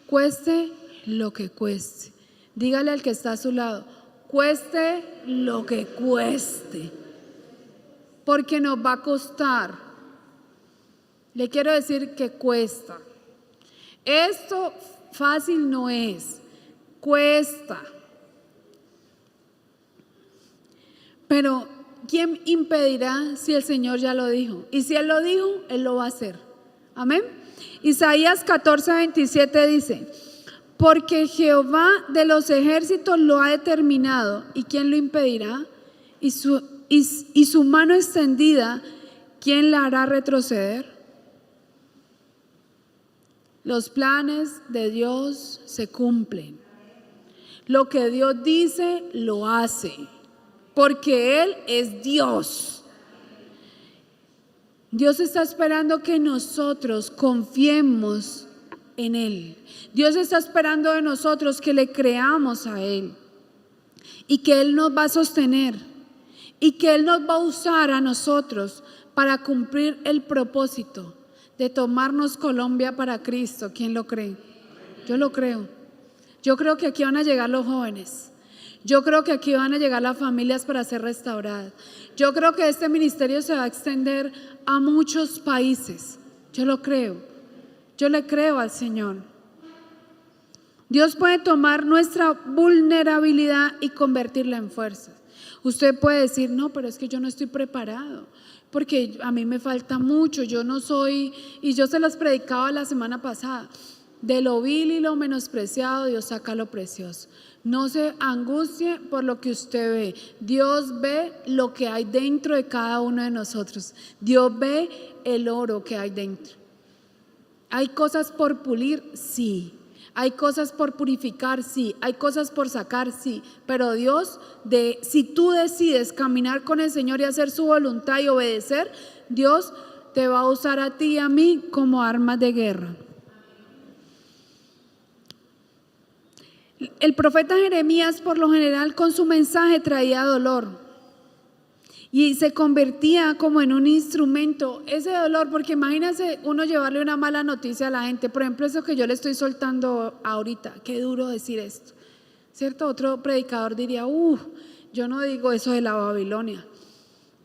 cueste lo que cueste. Dígale al que está a su lado, cueste lo que cueste, porque nos va a costar. Le quiero decir que cuesta. Esto fácil no es, cuesta. Pero ¿quién impedirá si el Señor ya lo dijo? Y si Él lo dijo, Él lo va a hacer. Amén. Isaías 14:27 dice, porque Jehová de los ejércitos lo ha determinado, ¿y quién lo impedirá? Y su mano extendida, ¿quién la hará retroceder? Los planes de Dios se cumplen. Lo que Dios dice, lo hace. Porque Él es Dios. Dios está esperando que nosotros confiemos en Él. Dios está esperando de nosotros que le creamos a Él. y que Él nos va a sostener y que Él nos va a usar a nosotros para cumplir el propósito de tomarnos Colombia para Cristo. ¿Quién lo cree? Yo lo creo. Yo creo que aquí van a llegar los jóvenes. Yo creo que aquí van a llegar las familias para ser restauradas. Yo creo que este ministerio se va a extender a muchos países. Yo lo creo. Yo le creo al Señor. Dios puede tomar nuestra vulnerabilidad y convertirla en fuerza. Usted puede decir, no, pero es que yo no estoy preparado, porque a mí me falta mucho, yo no soy, y yo se los predicaba la semana pasada, de lo vil y lo menospreciado Dios saca lo precioso. No se angustie por lo que usted ve. Dios ve lo que hay dentro de cada uno de nosotros. Dios ve el oro que hay dentro. ¿Hay cosas por pulir? Sí. ¿Hay cosas por purificar? Sí. ¿Hay cosas por sacar? Sí. Pero Dios, si tú decides caminar con el Señor y hacer su voluntad y obedecer, Dios te va a usar a ti y a mí como armas de guerra. El profeta Jeremías, por lo general, con su mensaje traía dolor y se convertía como en un instrumento, ese dolor, porque imagínense uno llevarle una mala noticia a la gente, por ejemplo eso que yo le estoy soltando ahorita, qué duro decir esto, ¿cierto? Otro predicador diría, yo no digo eso de la Babilonia,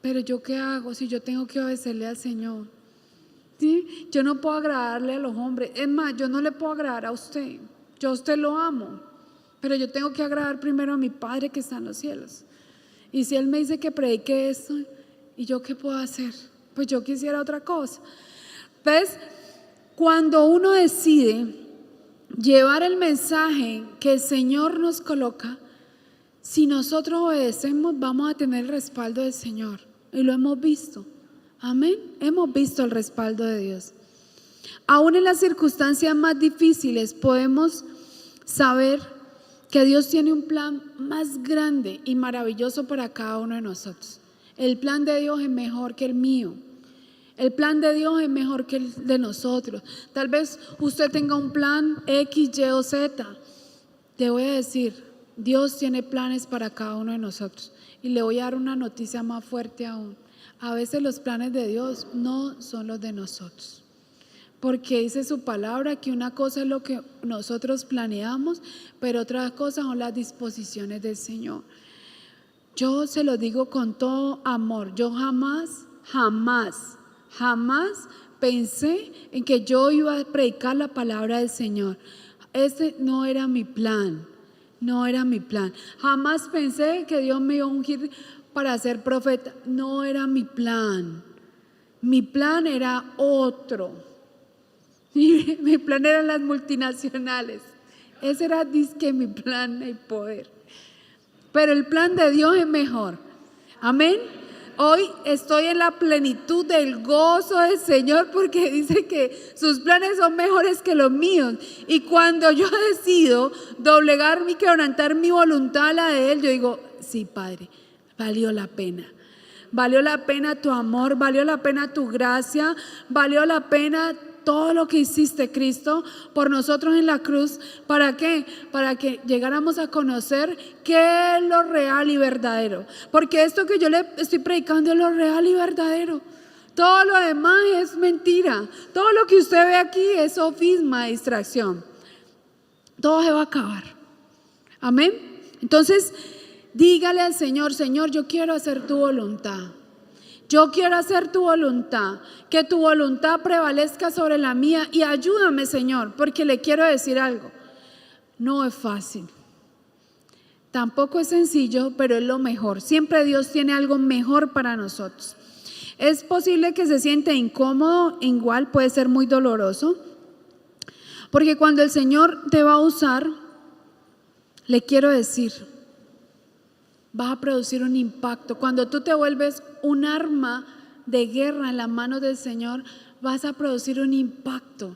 pero yo qué hago si yo tengo que obedecerle al Señor, ¿sí? Yo no puedo agradarle a los hombres, es más, yo no le puedo agradar a usted, yo a usted lo amo, pero yo tengo que agradar primero a mi Padre que está en los cielos. Y si Él me dice que predique esto, ¿y yo qué puedo hacer? Pues yo quisiera otra cosa. Entonces, cuando uno decide llevar el mensaje que el Señor nos coloca, si nosotros obedecemos, vamos a tener el respaldo del Señor. Y lo hemos visto. Amén. Hemos visto el respaldo de Dios. Aún en las circunstancias más difíciles podemos saber que Dios tiene un plan más grande y maravilloso para cada uno de nosotros. El plan de Dios es mejor que el mío. El plan de Dios es mejor que el de nosotros. Tal vez usted tenga un plan X, Y o Z. Te voy a decir, Dios tiene planes para cada uno de nosotros. Y le voy a dar una noticia más fuerte aún. A veces los planes de Dios no son los de nosotros. Porque dice su palabra que una cosa es lo que nosotros planeamos, pero otra cosa son las disposiciones del Señor. Yo se lo digo con todo amor. Yo jamás pensé en que yo iba a predicar la palabra del Señor. Ese no era mi plan. No era mi plan. Jamás pensé que Dios me iba a ungir para ser profeta. No era mi plan. Mi plan era otro. Mi plan eran las multinacionales. Ese era disque mi plan y poder. Pero el plan de Dios es mejor. Amén. Hoy estoy en la plenitud del gozo del Señor porque dice que sus planes son mejores que los míos. Y cuando yo decido doblegarme y quebrantar mi voluntad a la de Él, yo digo, sí, Padre, valió la pena. Valió la pena tu amor, valió la pena tu gracia, valió la pena todo lo que hiciste, Cristo, por nosotros en la cruz. ¿Para qué? Para que llegáramos a conocer qué es lo real y verdadero. Porque esto que yo le estoy predicando es lo real y verdadero. Todo lo demás es mentira. Todo lo que usted ve aquí es sofisma, distracción. Todo se va a acabar. Amén. Entonces, dígale al Señor, Señor, yo quiero hacer tu voluntad. Yo quiero hacer tu voluntad, que tu voluntad prevalezca sobre la mía y ayúdame, Señor, porque le quiero decir algo. No es fácil, tampoco es sencillo, pero es lo mejor. Siempre Dios tiene algo mejor para nosotros. Es posible que se siente incómodo, igual puede ser muy doloroso, porque cuando el Señor te va a usar, le quiero decir, vas a producir un impacto. Cuando tú te vuelves un arma de guerra en las manos del Señor, vas a producir un impacto.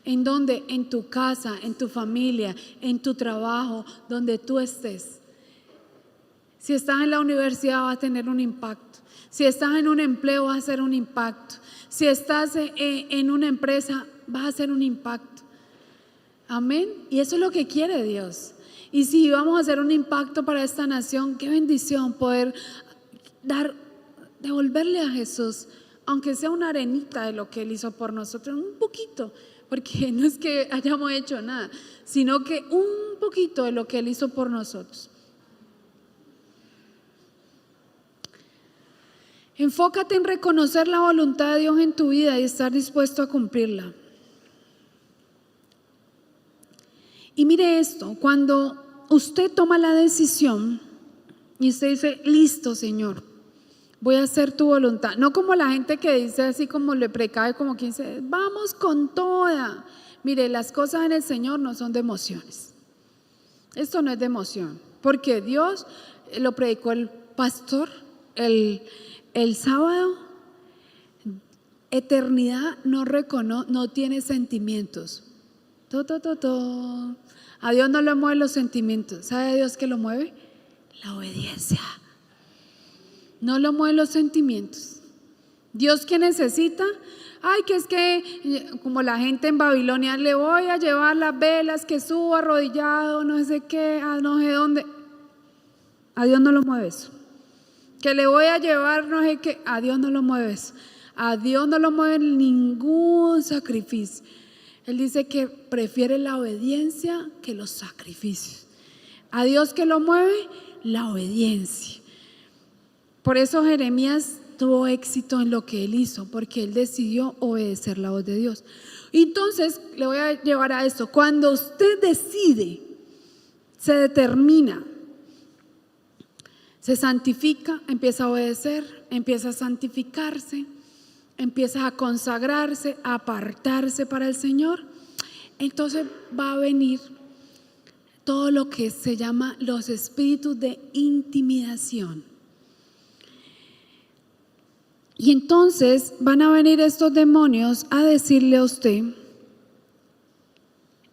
¿En dónde? En tu casa, en tu familia, en tu trabajo, donde tú estés. Si estás en la universidad, vas a tener un impacto. Si estás en un empleo, vas a hacer un impacto. Si estás en una empresa, vas a hacer un impacto. Amén. Y eso es lo que quiere Dios. Y si vamos a hacer un impacto para esta nación, qué bendición poder devolverle a Jesús, aunque sea una arenita de lo que Él hizo por nosotros, un poquito, porque no es que hayamos hecho nada, sino que un poquito de lo que Él hizo por nosotros. Enfócate en reconocer la voluntad de Dios en tu vida y estar dispuesto a cumplirla. Y mire esto, cuando usted toma la decisión y usted dice, listo, Señor, voy a hacer tu voluntad. No como la gente que dice así como le precae, como quien dice, vamos con toda. Mire, las cosas en el Señor no son de emociones. Esto no es de emoción, porque Dios lo predicó el pastor el sábado. Eternidad no tiene sentimientos. A Dios no lo mueven los sentimientos. ¿Sabe a Dios qué lo mueve? La obediencia. No lo mueven los sentimientos. Dios, ¿qué necesita? Ay, que es que como la gente en Babilonia, le voy a llevar las velas, que subo arrodillado, no sé qué, no sé dónde. A Dios no lo mueve eso. Que le voy a llevar, no sé qué, a Dios no lo mueve eso. A Dios no lo mueve ningún sacrificio. Él dice que prefiere la obediencia que los sacrificios. A Dios, ¿que lo mueve? La obediencia. Por eso Jeremías tuvo éxito en lo que él hizo, porque él decidió obedecer la voz de Dios. Entonces, le voy a llevar a esto. Cuando usted decide, se determina, se santifica, empieza a obedecer, empieza a santificarse, empieza a consagrarse, a apartarse para el Señor, entonces va a venir todo lo que se llama los espíritus de intimidación. Y entonces van a venir estos demonios a decirle a usted,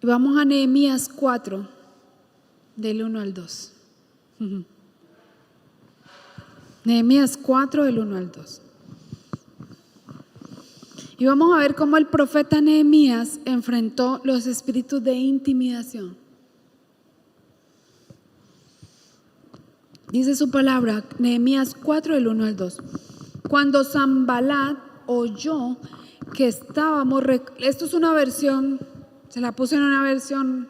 vamos a Nehemías 4, del 1 al 2. Nehemías 4, del 1 al 2. Y vamos a ver cómo el profeta Nehemías enfrentó los espíritus de intimidación. Dice su palabra, Nehemías 4, del 1 al 2. Cuando Sanbalat oyó que estábamos, esto es una versión, se la puse en una versión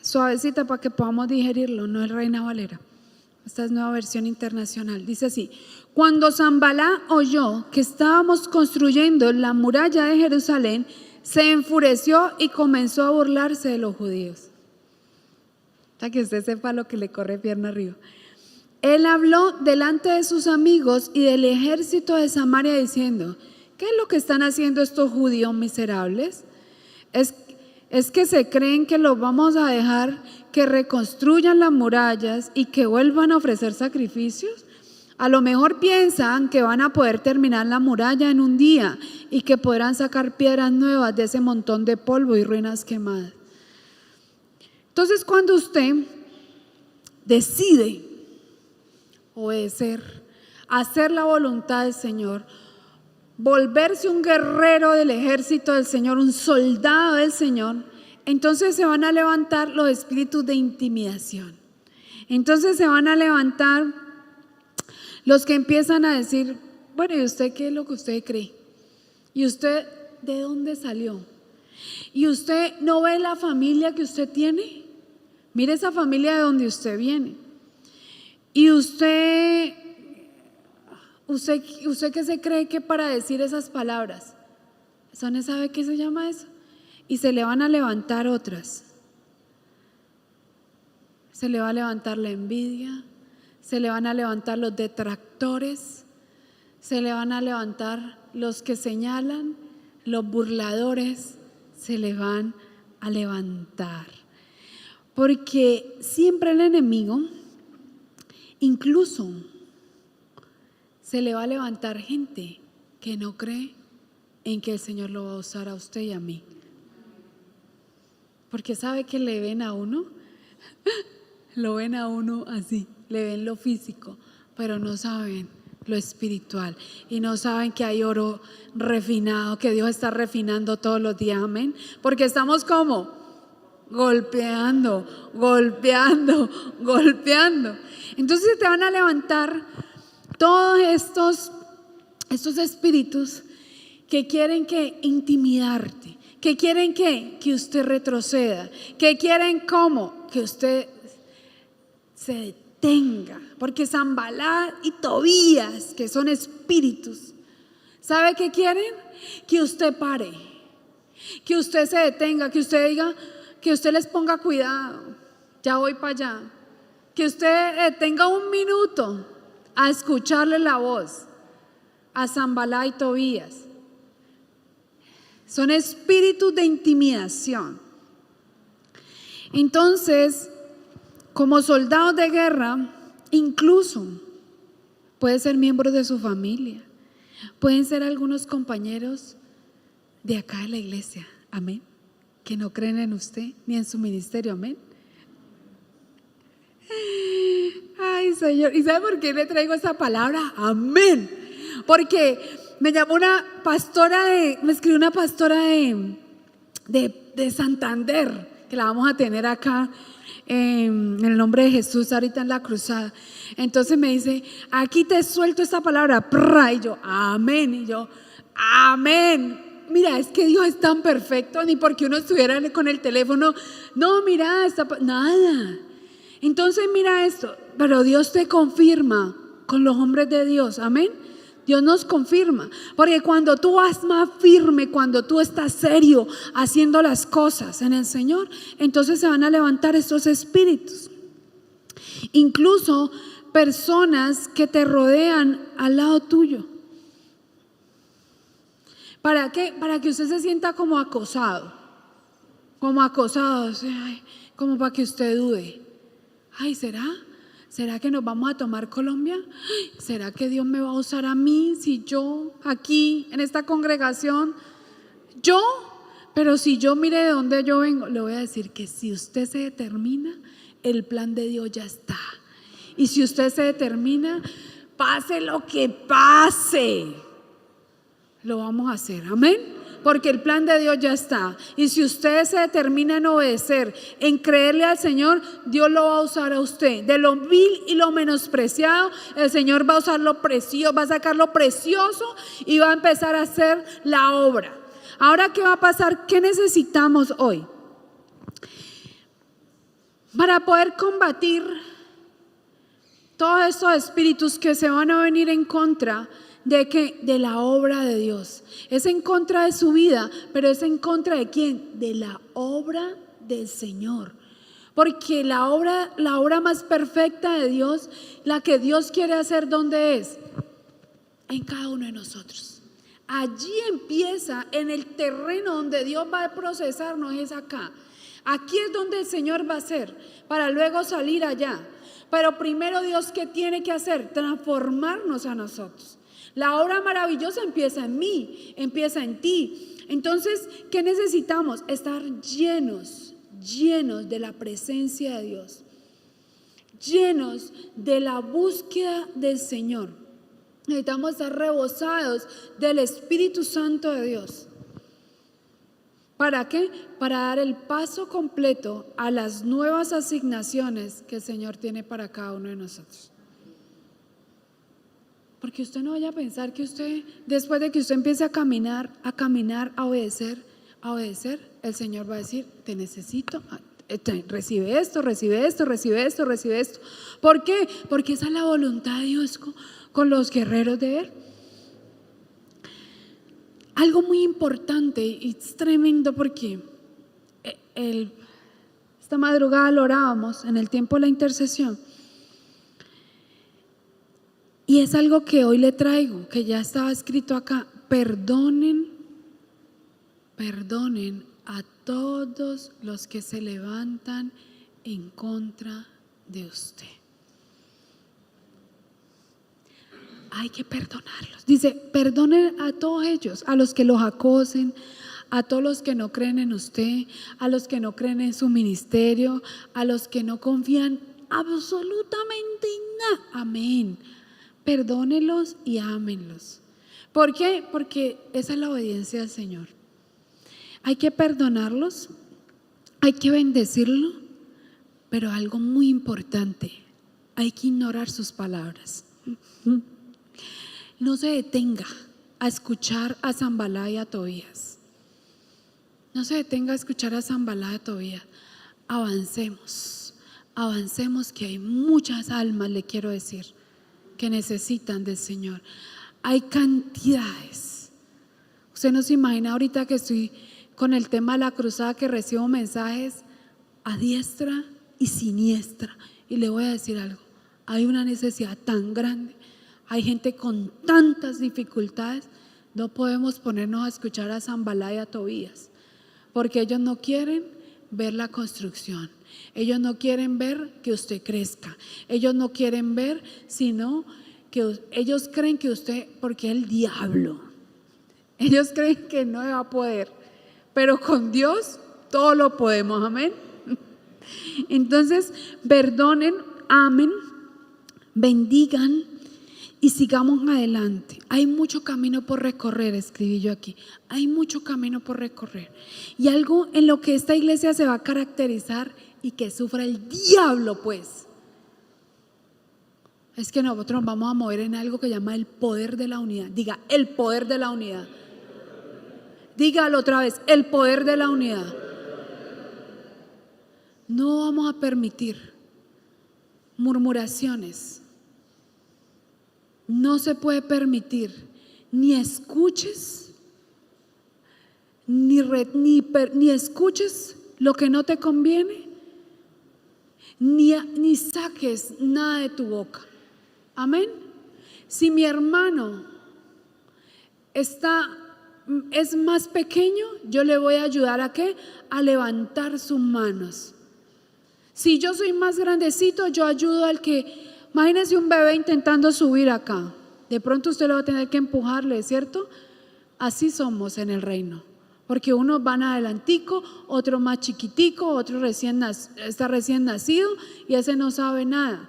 suavecita para que podamos digerirlo, no es Reina Valera. Esta es nueva versión internacional. Dice así: cuando Sanbalat oyó que estábamos construyendo la muralla de Jerusalén, se enfureció y comenzó a burlarse de los judíos. Para que usted sepa lo que le corre pierna arriba. Él habló delante de sus amigos y del ejército de Samaria diciendo: ¿qué es lo que están haciendo estos judíos miserables? Es que se creen que los vamos a dejar que reconstruyan las murallas y que vuelvan a ofrecer sacrificios. A lo mejor piensan que van a poder terminar la muralla en un día y que podrán sacar piedras nuevas de ese montón de polvo y ruinas quemadas. Entonces, cuando usted decide obedecer, hacer la voluntad del Señor, volverse un guerrero del ejército del Señor, un soldado del Señor, entonces se van a levantar los espíritus de intimidación. Entonces se van a levantar los que empiezan a decir: bueno, ¿y usted qué es lo que usted cree? ¿Y usted de dónde salió? ¿Y usted no ve la familia que usted tiene? Mire esa familia de donde usted viene. ¿Y usted qué se cree que para decir esas palabras? ¿Sabe qué se llama eso? Y se le van a levantar otras. Se le va a levantar la envidia, se le van a levantar los detractores, se le van a levantar los que señalan, los burladores, se le van a levantar. Porque siempre el enemigo, incluso se le va a levantar gente que no cree en que el Señor lo va a usar a usted y a mí. Porque sabe que le ven a uno, lo ven a uno así, le ven lo físico, pero no saben lo espiritual y no saben que hay oro refinado, que Dios está refinando todos los días, amén. Porque estamos como golpeando, golpeando, golpeando. Entonces te van a levantar todos estos espíritus que quieren que intimidarte, que quieren que usted retroceda, que quieren como que usted se detenga, porque Sanballat y Tobías, que son espíritus, ¿sabe qué quieren? Que usted pare, que usted se detenga, que usted diga, que usted les ponga cuidado, ya voy para allá, que usted tenga un minuto a escucharle la voz a Sanballat y Tobías. Son espíritus de intimidación. Entonces, como soldados de guerra, incluso pueden ser miembros de su familia, pueden ser algunos compañeros de acá de la iglesia, amén, que no creen en usted ni en su ministerio, amén. Ay, Señor, ¿y sabe por qué le traigo esa palabra? Amén. Porque me llamó una pastora me escribió una pastora de Santander, que la vamos a tener acá en el nombre de Jesús ahorita en la cruzada. Entonces me dice, aquí te suelto esta palabra, y yo, amén, y yo, amén. Mira, es que Dios es tan perfecto, ni porque uno estuviera con el teléfono, no, mira, nada. Entonces mira esto, pero Dios te confirma con los hombres de Dios, amén. Dios nos confirma, porque cuando tú vas más firme, cuando tú estás serio haciendo las cosas en el Señor, entonces se van a levantar estos espíritus. Incluso personas que te rodean al lado tuyo. ¿Para qué? Para que usted se sienta como acosado, como para que usted dude. Ay, ¿será que nos vamos a tomar Colombia? ¿Será que Dios me va a usar a mí si yo aquí en esta congregación, pero si yo mire de dónde yo vengo, le voy a decir que si usted se determina, el plan de Dios ya está. Y si usted se determina, pase lo que pase, lo vamos a hacer, amén. Porque el plan de Dios ya está. Y si usted se determina en obedecer, en creerle al Señor, Dios lo va a usar a usted. De lo vil y lo menospreciado, el Señor va a usar lo precioso, va a sacar lo precioso y va a empezar a hacer la obra. Ahora, ¿qué va a pasar? ¿Qué necesitamos hoy? Para poder combatir todos estos espíritus que se van a venir en contra de la obra de Dios. Es en contra de su vida, pero es en contra de ¿quién? De la obra del Señor. Porque la obra más perfecta de Dios, la que Dios quiere hacer, ¿dónde es? En cada uno de nosotros. Allí empieza, en el terreno donde Dios va a procesarnos, es acá. Aquí es donde el Señor va a hacer, para luego salir allá. Pero primero Dios, ¿qué tiene que hacer? Transformarnos a nosotros. La obra maravillosa empieza en mí, empieza en ti. Entonces, ¿qué necesitamos? Estar llenos de la presencia de Dios, llenos de la búsqueda del Señor. Necesitamos estar rebosados del Espíritu Santo de Dios. ¿Para qué? Para dar el paso completo a las nuevas asignaciones que el Señor tiene para cada uno de nosotros. Porque usted no vaya a pensar que usted, después de que usted empiece a caminar, a obedecer, el Señor va a decir, te necesito, recibe esto. ¿Por qué? Porque esa es la voluntad de Dios con los guerreros de Él. Algo muy importante y es tremendo, porque esta madrugada lo orábamos en el tiempo de la intercesión. Y es algo que hoy le traigo, que ya estaba escrito acá. Perdonen a todos los que se levantan en contra de usted. Hay que perdonarlos. Dice, perdonen a todos ellos, a los que los acosen, a todos los que no creen en usted, a los que no creen en su ministerio, a los que no confían absolutamente en nada. Amén. Perdónelos y ámenlos. ¿Por qué? Porque esa es la obediencia al Señor. Hay que perdonarlos, hay que bendecirlo, pero algo muy importante, hay que ignorar sus palabras. No se detenga a escuchar a Sanballat y a Tobías. No se detenga a escuchar a Sanballat y a Tobías. Avancemos, que hay muchas almas, le quiero decir, que necesitan del Señor. Hay cantidades. Usted no se imagina ahorita que estoy con el tema de la cruzada, que recibo mensajes a diestra y siniestra. Y le voy a decir algo, hay una necesidad tan grande, hay gente con tantas dificultades. No podemos ponernos a escuchar a Sanballat y a Tobías, porque ellos no quieren ver la construcción, ellos no quieren ver que usted crezca, ellos no quieren ver, sino que ellos creen que usted, porque es el diablo, ellos creen que no va a poder, pero con Dios todo lo podemos, amén. Entonces, perdonen, amen, bendigan y sigamos adelante. Hay mucho camino por recorrer, escribí yo aquí. Hay mucho camino por recorrer. Y algo en lo que esta iglesia se va a caracterizar y que sufra el diablo, pues, es que nosotros nos vamos a mover en algo que llama el poder de la unidad. Diga, el poder de la unidad. Dígalo otra vez, el poder de la unidad. No vamos a permitir murmuraciones. No se puede permitir ni escuches ni escuches lo que no te conviene, ni saques nada de tu boca. Amén. Si mi hermano es más pequeño, yo le voy a ayudar ¿a qué? A levantar sus manos. Si yo soy más grandecito, yo ayudo al que, imagínese un bebé intentando subir acá, de pronto usted lo va a tener que empujarle, ¿cierto? Así somos en el reino, porque unos van adelantico, otro más chiquitico, otro está recién nacido y ese no sabe nada.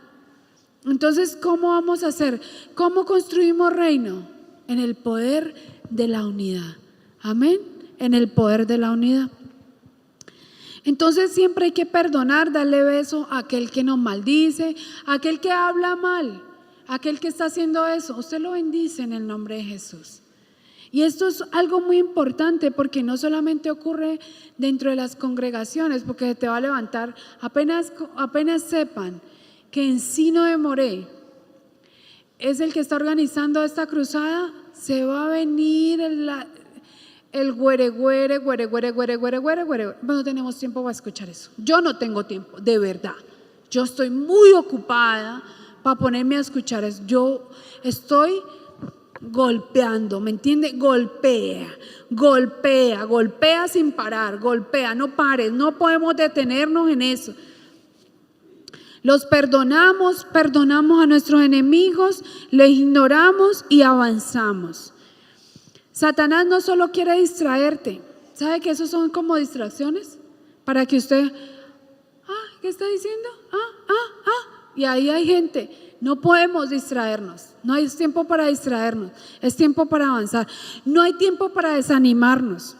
Entonces, ¿cómo vamos a hacer? ¿Cómo construimos reino? En el poder de la unidad. Amén. En el poder de la unidad. Entonces siempre hay que perdonar, darle beso a aquel que nos maldice, a aquel que habla mal, a aquel que está haciendo eso. Usted lo bendice en el nombre de Jesús. Y esto es algo muy importante, porque no solamente ocurre dentro de las congregaciones, porque se te va a levantar, apenas sepan que Encino de Moré es el que está organizando esta cruzada, se va a venir el güere. No tenemos tiempo para escuchar eso. Yo no tengo tiempo, de verdad. Yo estoy muy ocupada para ponerme a escuchar eso. Yo estoy golpeando, ¿me entiende? Golpea sin parar, golpea, no pares, no podemos detenernos en eso. Los perdonamos a nuestros enemigos, les ignoramos y avanzamos. Satanás no solo quiere distraerte. ¿Sabe que esos son como distracciones? Para que usted, ¿qué está diciendo? Y ahí hay gente. No podemos distraernos. No hay tiempo para distraernos. Es tiempo para avanzar. No hay tiempo para desanimarnos.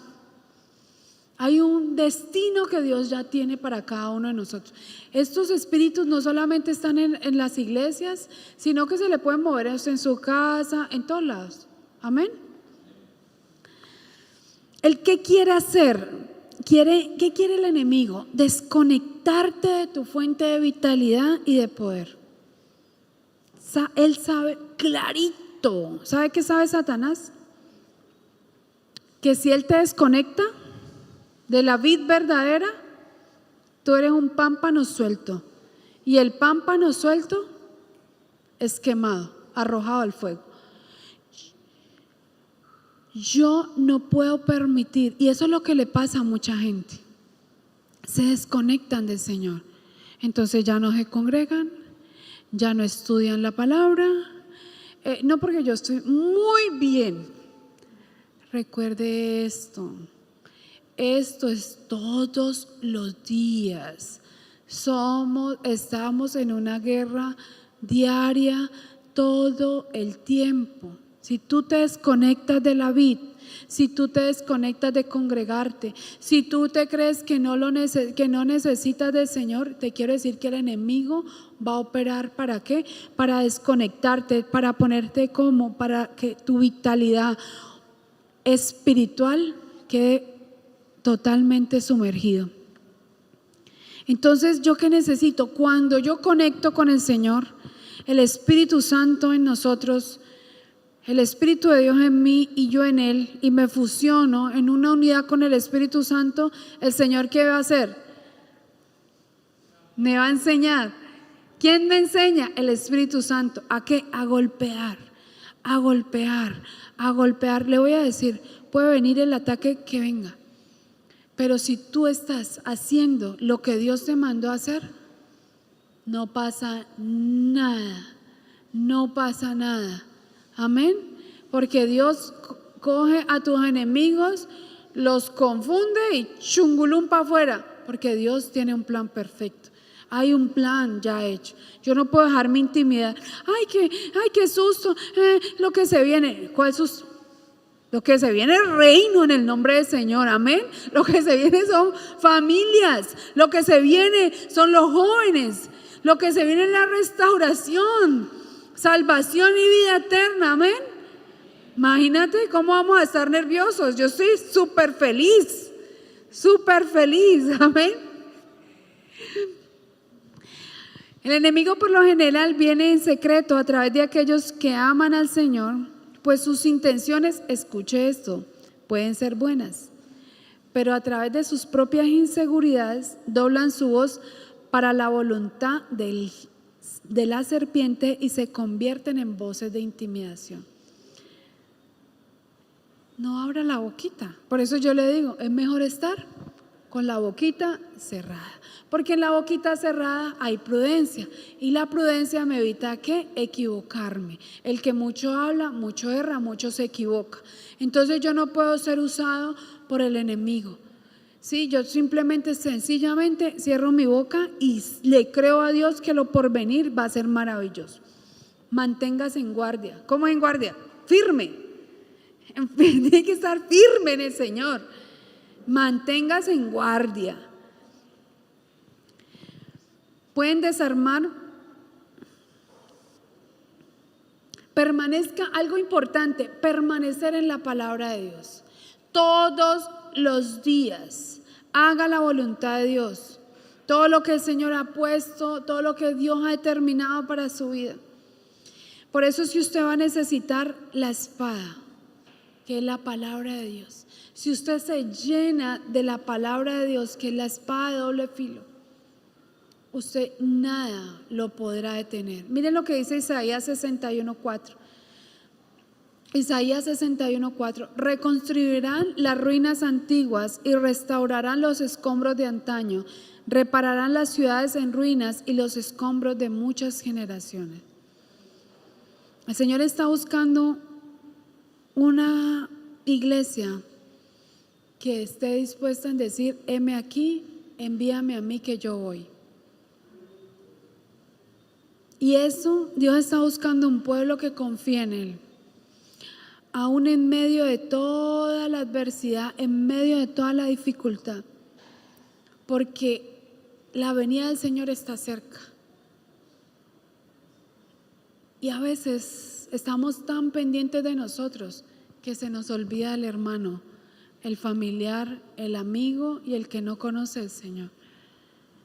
Hay un destino que Dios ya tiene para cada uno de nosotros. Estos espíritus no solamente están en las iglesias, sino que se le pueden mover en su casa, en todos lados. Amén. ¿El qué quiere hacer? ¿Qué quiere el enemigo? Desconectarte de tu fuente de vitalidad y de poder. Él sabe clarito. ¿Sabe qué sabe Satanás? Que si él te desconecta de la vid verdadera, tú eres un pámpano suelto. Y el pámpano suelto es quemado, arrojado al fuego. Yo no puedo permitir, y eso es lo que le pasa a mucha gente, se desconectan del Señor, entonces ya no se congregan, ya no estudian la palabra, no, porque yo estoy muy bien. Recuerde esto es todos los días, estamos en una guerra diaria todo el tiempo. Si tú te desconectas de la vid, si tú te desconectas de congregarte, si tú te crees que no necesitas del Señor, te quiero decir que el enemigo va a operar ¿para qué? Para desconectarte, para ponerte para que tu vitalidad espiritual quede totalmente sumergido. Entonces, ¿yo qué necesito? Cuando yo conecto con el Señor, el Espíritu Santo en nosotros, el Espíritu de Dios en mí y yo en Él, y me fusiono en una unidad con el Espíritu Santo, el Señor, ¿qué va a hacer? Me va a enseñar. ¿Quién me enseña? El Espíritu Santo. ¿A qué? A golpear, a golpear, a golpear. Le voy a decir, puede venir el ataque que venga, pero si tú estás haciendo lo que Dios te mandó a hacer, no pasa nada, no pasa nada. Amén. Porque Dios coge a tus enemigos, los confunde y chungulum para afuera, porque Dios tiene un plan perfecto. Hay un plan ya hecho. Yo no puedo dejarme intimidar. Ay, qué susto, lo que se viene. ¿Cuál susto? Lo que se viene es reino en el nombre del Señor, amén. Lo que se viene son familias, lo que se viene son los jóvenes, lo que se viene es la restauración, salvación y vida eterna, amén. Imagínate cómo vamos a estar nerviosos. Yo estoy súper feliz, amén. El enemigo por lo general viene en secreto a través de aquellos que aman al Señor, pues sus intenciones, escuche esto, pueden ser buenas, pero a través de sus propias inseguridades doblan su voz para la voluntad de la serpiente y se convierten en voces de intimidación. No abra la boquita. Por eso yo le digo, es mejor estar con la boquita cerrada, porque en la boquita cerrada hay prudencia, y la prudencia me evita ¿qué? Equivocarme. El que mucho habla, mucho erra, mucho se equivoca. Entonces yo no puedo ser usado por el enemigo. Sí, yo simplemente, sencillamente cierro mi boca y le creo a Dios que lo porvenir va a ser maravilloso. Manténgase en guardia. ¿Cómo en guardia? Firme. Tiene que estar firme en el Señor. Manténgase en guardia. Pueden desarmar. Permanezca, algo importante, permanecer en la palabra de Dios. Todos los días, haga la voluntad de Dios. Todo lo que el Señor ha puesto, todo lo que Dios ha determinado para su vida. Por eso si usted va a necesitar la espada, que es la palabra de Dios. Si usted se llena de la palabra de Dios, que es la espada de doble filo, usted nada lo podrá detener. Miren lo que dice Isaías 61:4. Isaías 61:4. Reconstruirán las ruinas antiguas y restaurarán los escombros de antaño. Repararán las ciudades en ruinas y los escombros de muchas generaciones. El Señor está buscando una iglesia que esté dispuesta en decir, heme aquí, envíame a mí que yo voy. Y eso, Dios está buscando un pueblo que confíe en Él. Aún en medio de toda la adversidad, en medio de toda la dificultad, porque la venida del Señor está cerca. Y a veces estamos tan pendientes de nosotros que se nos olvida el hermano, el familiar, el amigo y el que no conoce al Señor.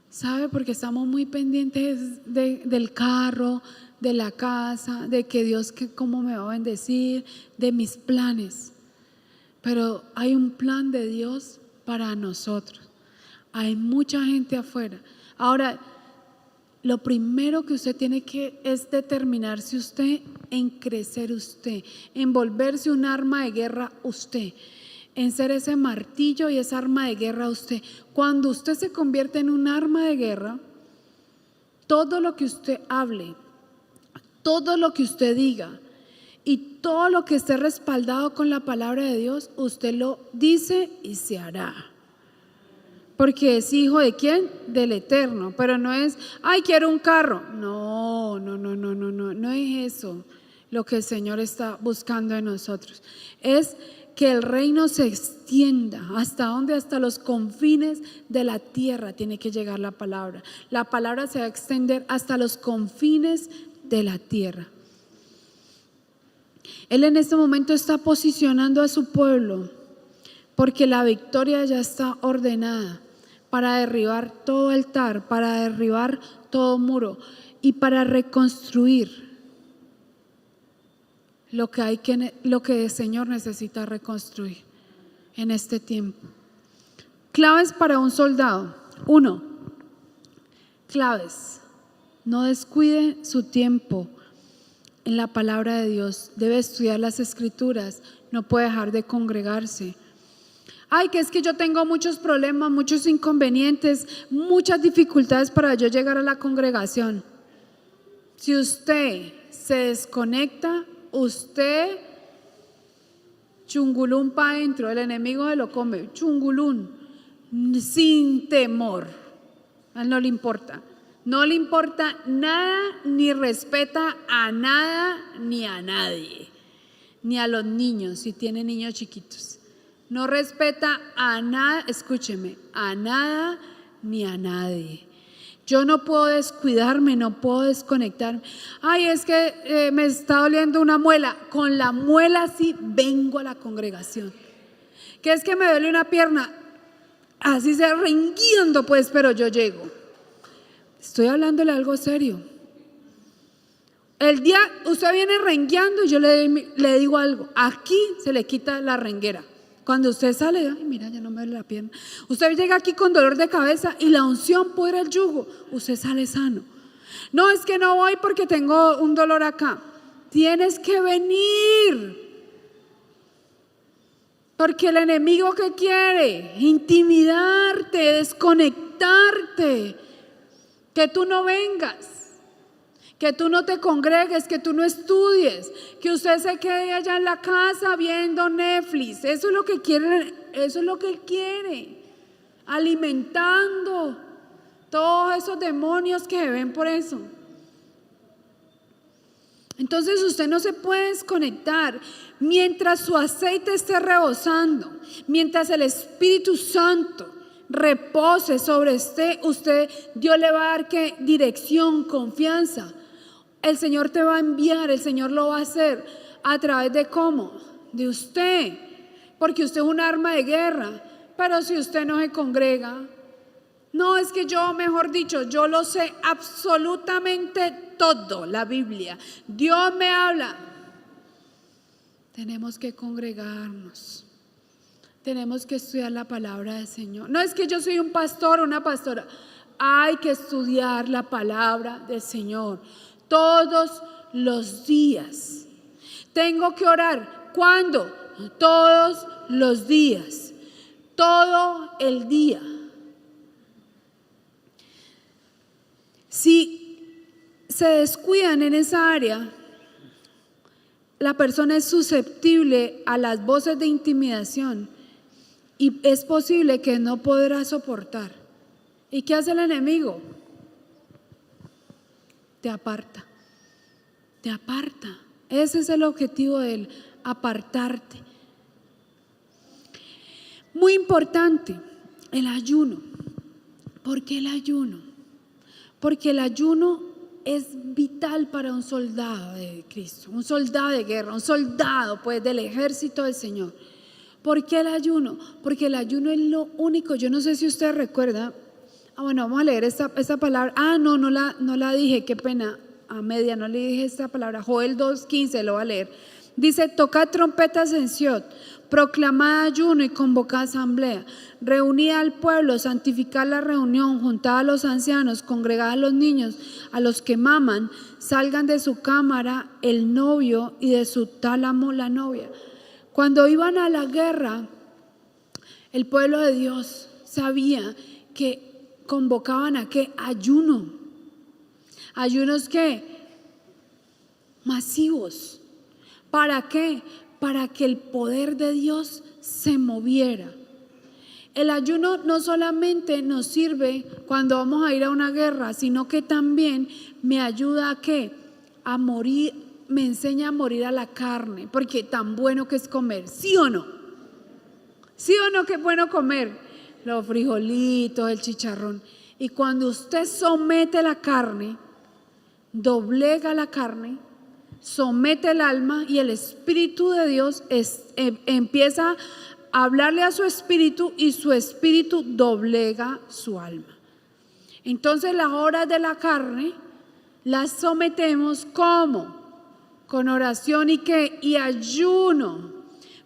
¿Sabe? Porque estamos muy pendientes del carro, de la casa, de que Dios cómo me va a bendecir, de mis planes. Pero hay un plan de Dios para nosotros. Hay mucha gente afuera. Ahora, lo primero que usted tiene que es determinarse usted en crecer usted, en volverse un arma de guerra usted, en ser ese martillo y esa arma de guerra usted. Cuando usted se convierte en un arma de guerra, todo lo que usted hable, todo lo que usted diga y todo lo que esté respaldado con la palabra de Dios, usted lo dice y se hará. Porque es hijo de ¿quién? Del Eterno. Pero no es, ay, quiero un carro. No es eso lo que el Señor está buscando en nosotros. Es que el reino se extienda. ¿Hasta dónde? Hasta los confines de la tierra tiene que llegar la palabra. La palabra se va a extender hasta los confines de la tierra. Él en este momento está posicionando a su pueblo porque la victoria ya está ordenada para derribar todo altar, para derribar todo muro y para reconstruir lo que el Señor necesita reconstruir en este tiempo. Claves para un soldado. 1. Claves. No descuide su tiempo en la palabra de Dios. Debe estudiar las escrituras. No puede dejar de congregarse. Ay, que es que yo tengo muchos problemas, muchos inconvenientes, muchas dificultades para yo llegar a la congregación. Si usted se desconecta, usted chungulún para adentro, el enemigo se lo come, chungulún, sin temor. A él no le importa. No le importa nada, ni respeta a nada, ni a nadie, ni a los niños, si tiene niños chiquitos. No respeta a nada, escúcheme, a nada ni a nadie. Yo no puedo descuidarme, no puedo desconectarme. Ay, es que me está doliendo una muela. Con la muela sí vengo a la congregación. Que es que me duele una pierna, así sea rengueando pues, pero yo llego. Estoy hablándole algo serio. El día usted viene rengueando y yo le digo algo. Aquí se le quita la renguera. Cuando usted sale, ay, mira, ya no me duele la pierna. Usted llega aquí con dolor de cabeza y la unción pudre el yugo. Usted sale sano. No, es que no voy porque tengo un dolor acá. Tienes que venir. Porque el enemigo, ¿qué quiere? Intimidarte, desconectarte. Que tú no vengas, que tú no te congregues, que tú no estudies, que usted se quede allá en la casa viendo Netflix. Eso es lo que quiere, eso es lo que él quiere, alimentando todos esos demonios que ven por eso. Entonces usted no se puede desconectar mientras su aceite esté rebosando, mientras el Espíritu Santo repose sobre usted, Dios le va a dar ¿qué? Dirección, confianza. El Señor te va a enviar, el Señor lo va a hacer a través de ¿cómo? De usted, porque usted es un arma de guerra. Pero si usted no se congrega, no, es que yo, mejor dicho, yo lo sé absolutamente todo, la Biblia. Dios me habla. Tenemos que congregarnos. Tenemos que estudiar la palabra del Señor. No es que yo soy un pastor o una pastora. Hay que estudiar la palabra del Señor todos los días. Tengo que orar. ¿Cuándo? Todos los días. Todo el día. Si se descuidan en esa área, la persona es susceptible a las voces de intimidación. Y es posible que no podrá soportar. ¿Y qué hace el enemigo? Te aparta. Te aparta. Ese es el objetivo de él, apartarte. Muy importante, el ayuno. ¿Por qué el ayuno? Porque el ayuno es vital para un soldado de Cristo, un soldado de guerra, un soldado pues del ejército del Señor. ¿Por qué el ayuno? Porque el ayuno es lo único. Yo no sé si usted recuerda. Bueno, vamos a leer esta palabra. No la dije, qué pena. A media no le dije esta palabra. Joel 2:15 lo va a leer. Dice: tocad trompetas en Sión, proclamad ayuno y convocad asamblea, reunid al pueblo, santificad la reunión, juntad a los ancianos, congregad a los niños, a los que maman, salgan de su cámara el novio y de su tálamo la novia. Cuando iban a la guerra, el pueblo de Dios sabía que convocaban a ¿qué? Ayuno. Ayunos ¿qué? Masivos. ¿Para qué? Para que el poder de Dios se moviera. El ayuno no solamente nos sirve cuando vamos a ir a una guerra, sino que también me ayuda a ¿qué? A morir. Me enseña a morir a la carne, porque tan bueno que es comer, ¿sí o no? ¿Sí o no que es bueno comer? Los frijolitos, el chicharrón. Y cuando usted somete la carne, doblega la carne, somete el alma y el Espíritu de Dios empieza a hablarle a su espíritu y su espíritu doblega su alma. Entonces las horas de la carne las sometemos ¿cómo? Con oración y ayuno.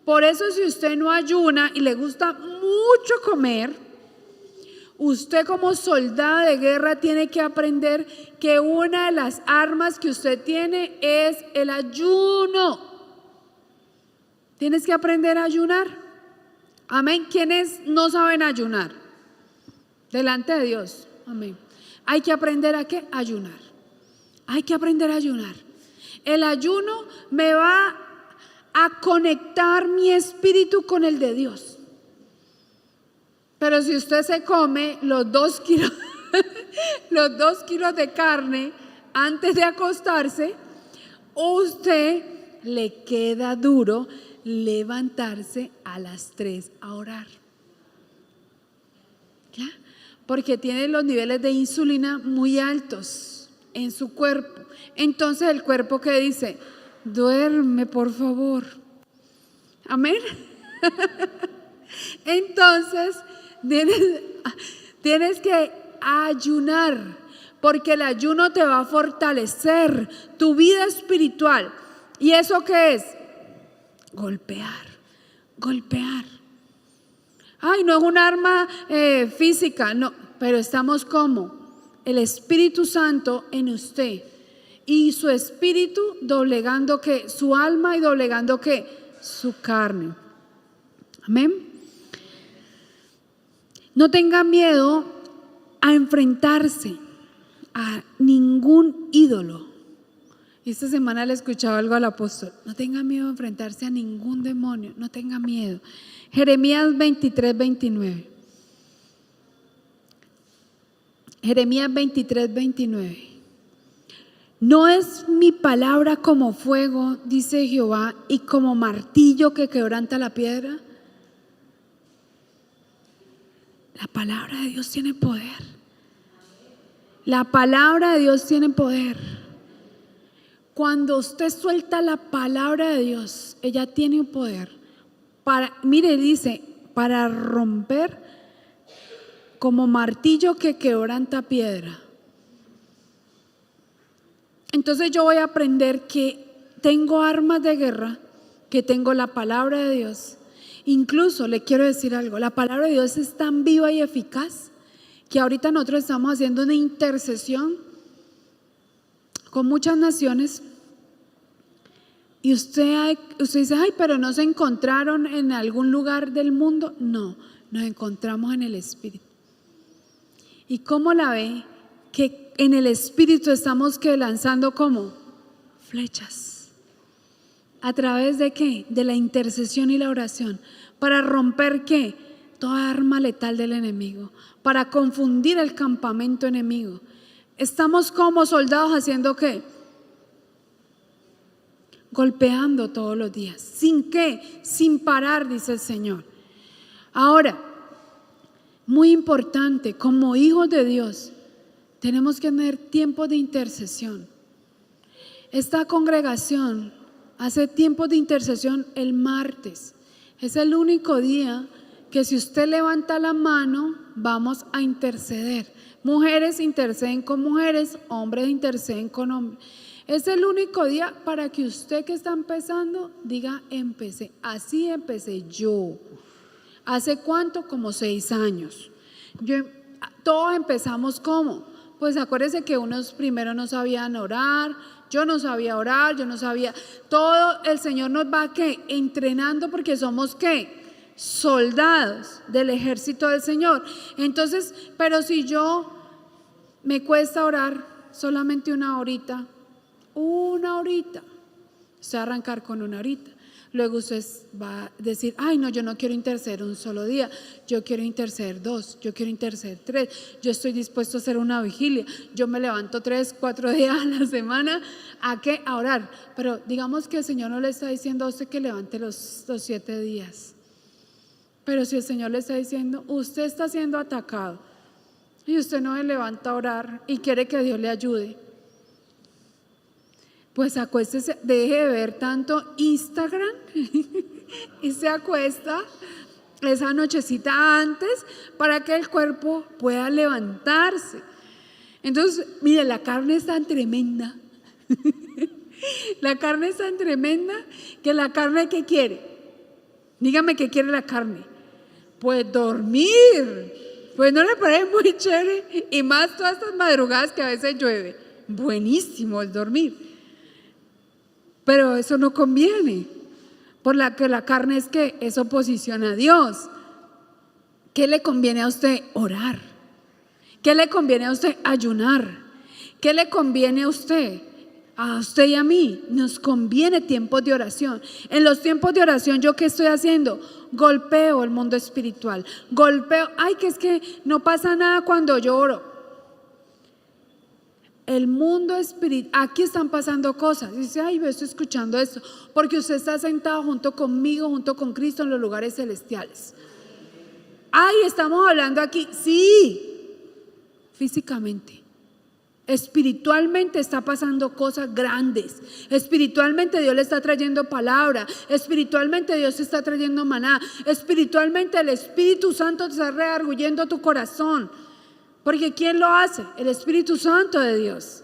Por eso si usted no ayuna y le gusta mucho comer, usted como soldado de guerra tiene que aprender que una de las armas que usted tiene es el ayuno. Tienes que aprender a ayunar. Amén. ¿Quiénes no saben ayunar? Delante de Dios. Amén. Hay que aprender a ¿qué? Ayunar. Hay que aprender a ayunar. El ayuno me va a conectar mi espíritu con el de Dios. Pero si usted se come los 2 kilos, los 2 kilos de carne antes de acostarse, usted le queda duro levantarse a las 3 a orar. ¿Ya? Porque tiene los niveles de insulina muy altos en su cuerpo. Entonces el cuerpo que dice, duerme por favor. Amén. Entonces tienes que ayunar, porque el ayuno te va a fortalecer tu vida espiritual. ¿Y eso qué es? Golpear. Ay, no es un arma física, no, pero estamos como el Espíritu Santo en usted y su espíritu doblegando que su alma y doblegando que su carne. Amén. No tenga miedo a enfrentarse a ningún ídolo. Esta semana le escuchaba algo al apóstol. No tenga miedo a enfrentarse a ningún demonio. No tenga miedo. Jeremías 23, 29. Jeremías 23, 29. ¿No es mi palabra como fuego, dice Jehová, y como martillo que quebranta la piedra? La palabra de Dios tiene poder. La palabra de Dios tiene poder. Cuando usted suelta la palabra de Dios, ella tiene un poder. Mire, dice, para romper como martillo que quebranta piedra. Entonces yo voy a aprender que tengo armas de guerra, que tengo la palabra de Dios. Incluso le quiero decir algo, la palabra de Dios es tan viva y eficaz que ahorita nosotros estamos haciendo una intercesión con muchas naciones y usted dice, ay, pero no se encontraron en algún lugar del mundo. No, nos encontramos en el Espíritu. ¿Y cómo la ve? Que en el Espíritu estamos lanzando como flechas. ¿A través de qué? De la intercesión y la oración. Para romper ¿qué? Toda arma letal del enemigo. Para confundir el campamento enemigo. Estamos como soldados haciendo ¿qué? Golpeando todos los días. ¿Sin qué? Sin parar, dice el Señor. Ahora, muy importante, como hijos de Dios, tenemos que tener tiempo de intercesión. Esta congregación hace tiempo de intercesión el martes. Es el único día que si usted levanta la mano, vamos a interceder. Mujeres interceden con mujeres, hombres interceden con hombres. Es el único día para que usted que está empezando diga, empecé. Así empecé yo. ¿Hace cuánto? Como 6 años. Todos empezamos ¿cómo? Pues acuérdense que unos primero no sabían orar, yo no sabía orar, yo no sabía. Todo el Señor nos va ¿qué? Entrenando porque somos ¿qué? Soldados del ejército del Señor. Entonces, pero si yo me cuesta orar solamente una horita, usted va a arrancar con una horita. Luego usted va a decir, ay no, yo no quiero interceder un solo día, yo quiero interceder 2, yo quiero interceder 3, yo estoy dispuesto a hacer una vigilia, yo me levanto 3, 4 días a la semana, ¿a qué? A orar. Pero digamos que el Señor no le está diciendo a usted que levante los 7 días. Pero si el Señor le está diciendo, usted está siendo atacado y usted no se levanta a orar y quiere que Dios le ayude, pues acuéstese, deje de ver tanto Instagram y se acuesta esa nochecita antes para que el cuerpo pueda levantarse. Entonces, mire, la carne es tan tremenda. La carne es tan tremenda que la carne, ¿qué quiere? Dígame, ¿qué quiere la carne? Pues dormir. Pues no le parece muy chévere, y más todas estas madrugadas que a veces llueve. Buenísimo el dormir. Pero eso no conviene, por la que la carne es oposición a Dios. ¿Qué le conviene a usted? Orar. ¿Qué le conviene a usted? Ayunar. ¿Qué le conviene a usted? A usted y a mí nos conviene tiempos de oración. En los tiempos de oración, ¿yo qué estoy haciendo? Golpeo el mundo espiritual. Golpeo, ay, que es que no pasa nada cuando yo oro. El mundo espiritual, aquí están pasando cosas. Dice, ay, yo estoy escuchando esto, porque usted está sentado junto conmigo, junto con Cristo en los lugares celestiales. Ay, estamos hablando aquí, sí, físicamente. Espiritualmente está pasando cosas grandes. Espiritualmente Dios le está trayendo palabra. Espiritualmente Dios está trayendo maná. Espiritualmente el Espíritu Santo te está redarguyendo tu corazón. Porque ¿quién lo hace? El Espíritu Santo de Dios.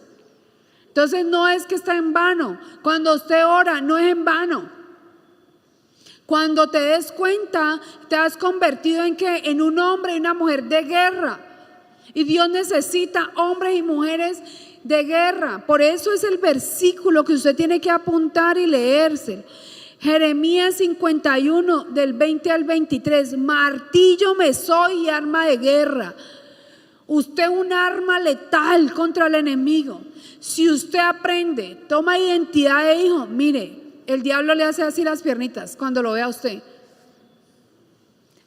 Entonces no es que está en vano. Cuando usted ora, no es en vano. Cuando te des cuenta, te has convertido en ¿qué? En un hombre y una mujer de guerra. Y Dios necesita hombres y mujeres de guerra. Por eso es el versículo que usted tiene que apuntar y leerse. Jeremías 51 del 20 al 23. Martillo me soy y arma de guerra. Usted es un arma letal contra el enemigo. Si usted aprende, toma identidad de hijo, mire, el diablo le hace así las piernitas cuando lo ve a usted.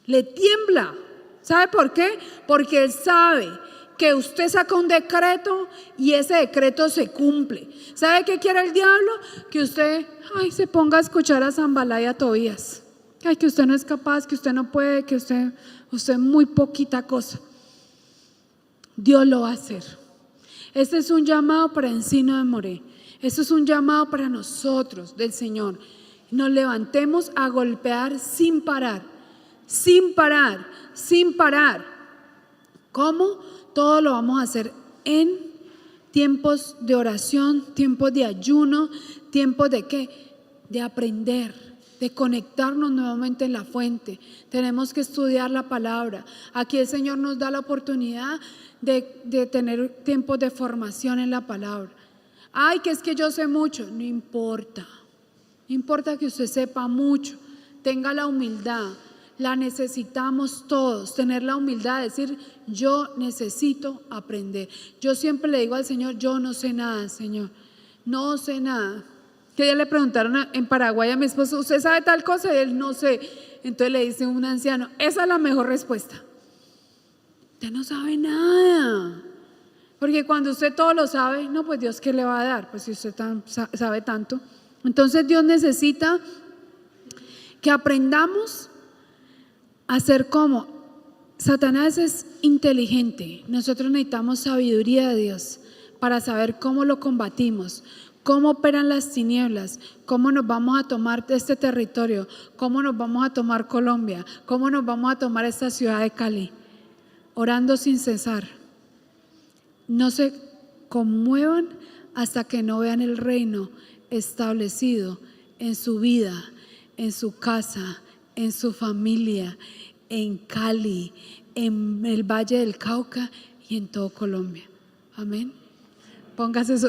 Le tiembla. ¿Sabe por qué? Porque él sabe que usted saca un decreto y ese decreto se cumple. ¿Sabe qué quiere el diablo? Que usted se ponga a escuchar a Zambalá y a Tobías. Ay, que usted no es capaz, que usted no puede, que usted muy poquita cosa. Dios lo va a hacer. Este es un llamado para Encino de Moré. Este es un llamado para nosotros del Señor. Nos levantemos a golpear sin parar. Sin parar, sin parar. ¿Cómo? Todo lo vamos a hacer en tiempos de oración, tiempos de ayuno, tiempos de ¿qué? De aprender, de conectarnos nuevamente en la fuente. Tenemos que estudiar la palabra. Aquí el Señor nos da la oportunidad de tener tiempos de formación en la palabra. Ay, que es que yo sé mucho. No importa. No importa que usted sepa mucho. Tenga la humildad. La necesitamos todos, tener la humildad de decir, yo necesito aprender. Yo siempre le digo al Señor, yo no sé nada, Señor, no sé nada. Que ya le preguntaron en Paraguay a mi esposo, ¿usted sabe tal cosa? Y él, no sé. Entonces le dice un anciano, esa es la mejor respuesta. Usted no sabe nada. Porque cuando usted todo lo sabe, no, pues Dios, ¿qué le va a dar? Pues si usted sabe tanto. Entonces Dios necesita que aprendamos a ser como. Satanás es inteligente. Nosotros necesitamos sabiduría de Dios para saber cómo lo combatimos, cómo operan las tinieblas, cómo nos vamos a tomar de este territorio, cómo nos vamos a tomar Colombia, cómo nos vamos a tomar esta ciudad de Cali, orando sin cesar. No se conmuevan hasta que no vean el reino establecido en su vida, en su casa, en su familia, en Cali, en el Valle del Cauca y en todo Colombia. Amén. Póngase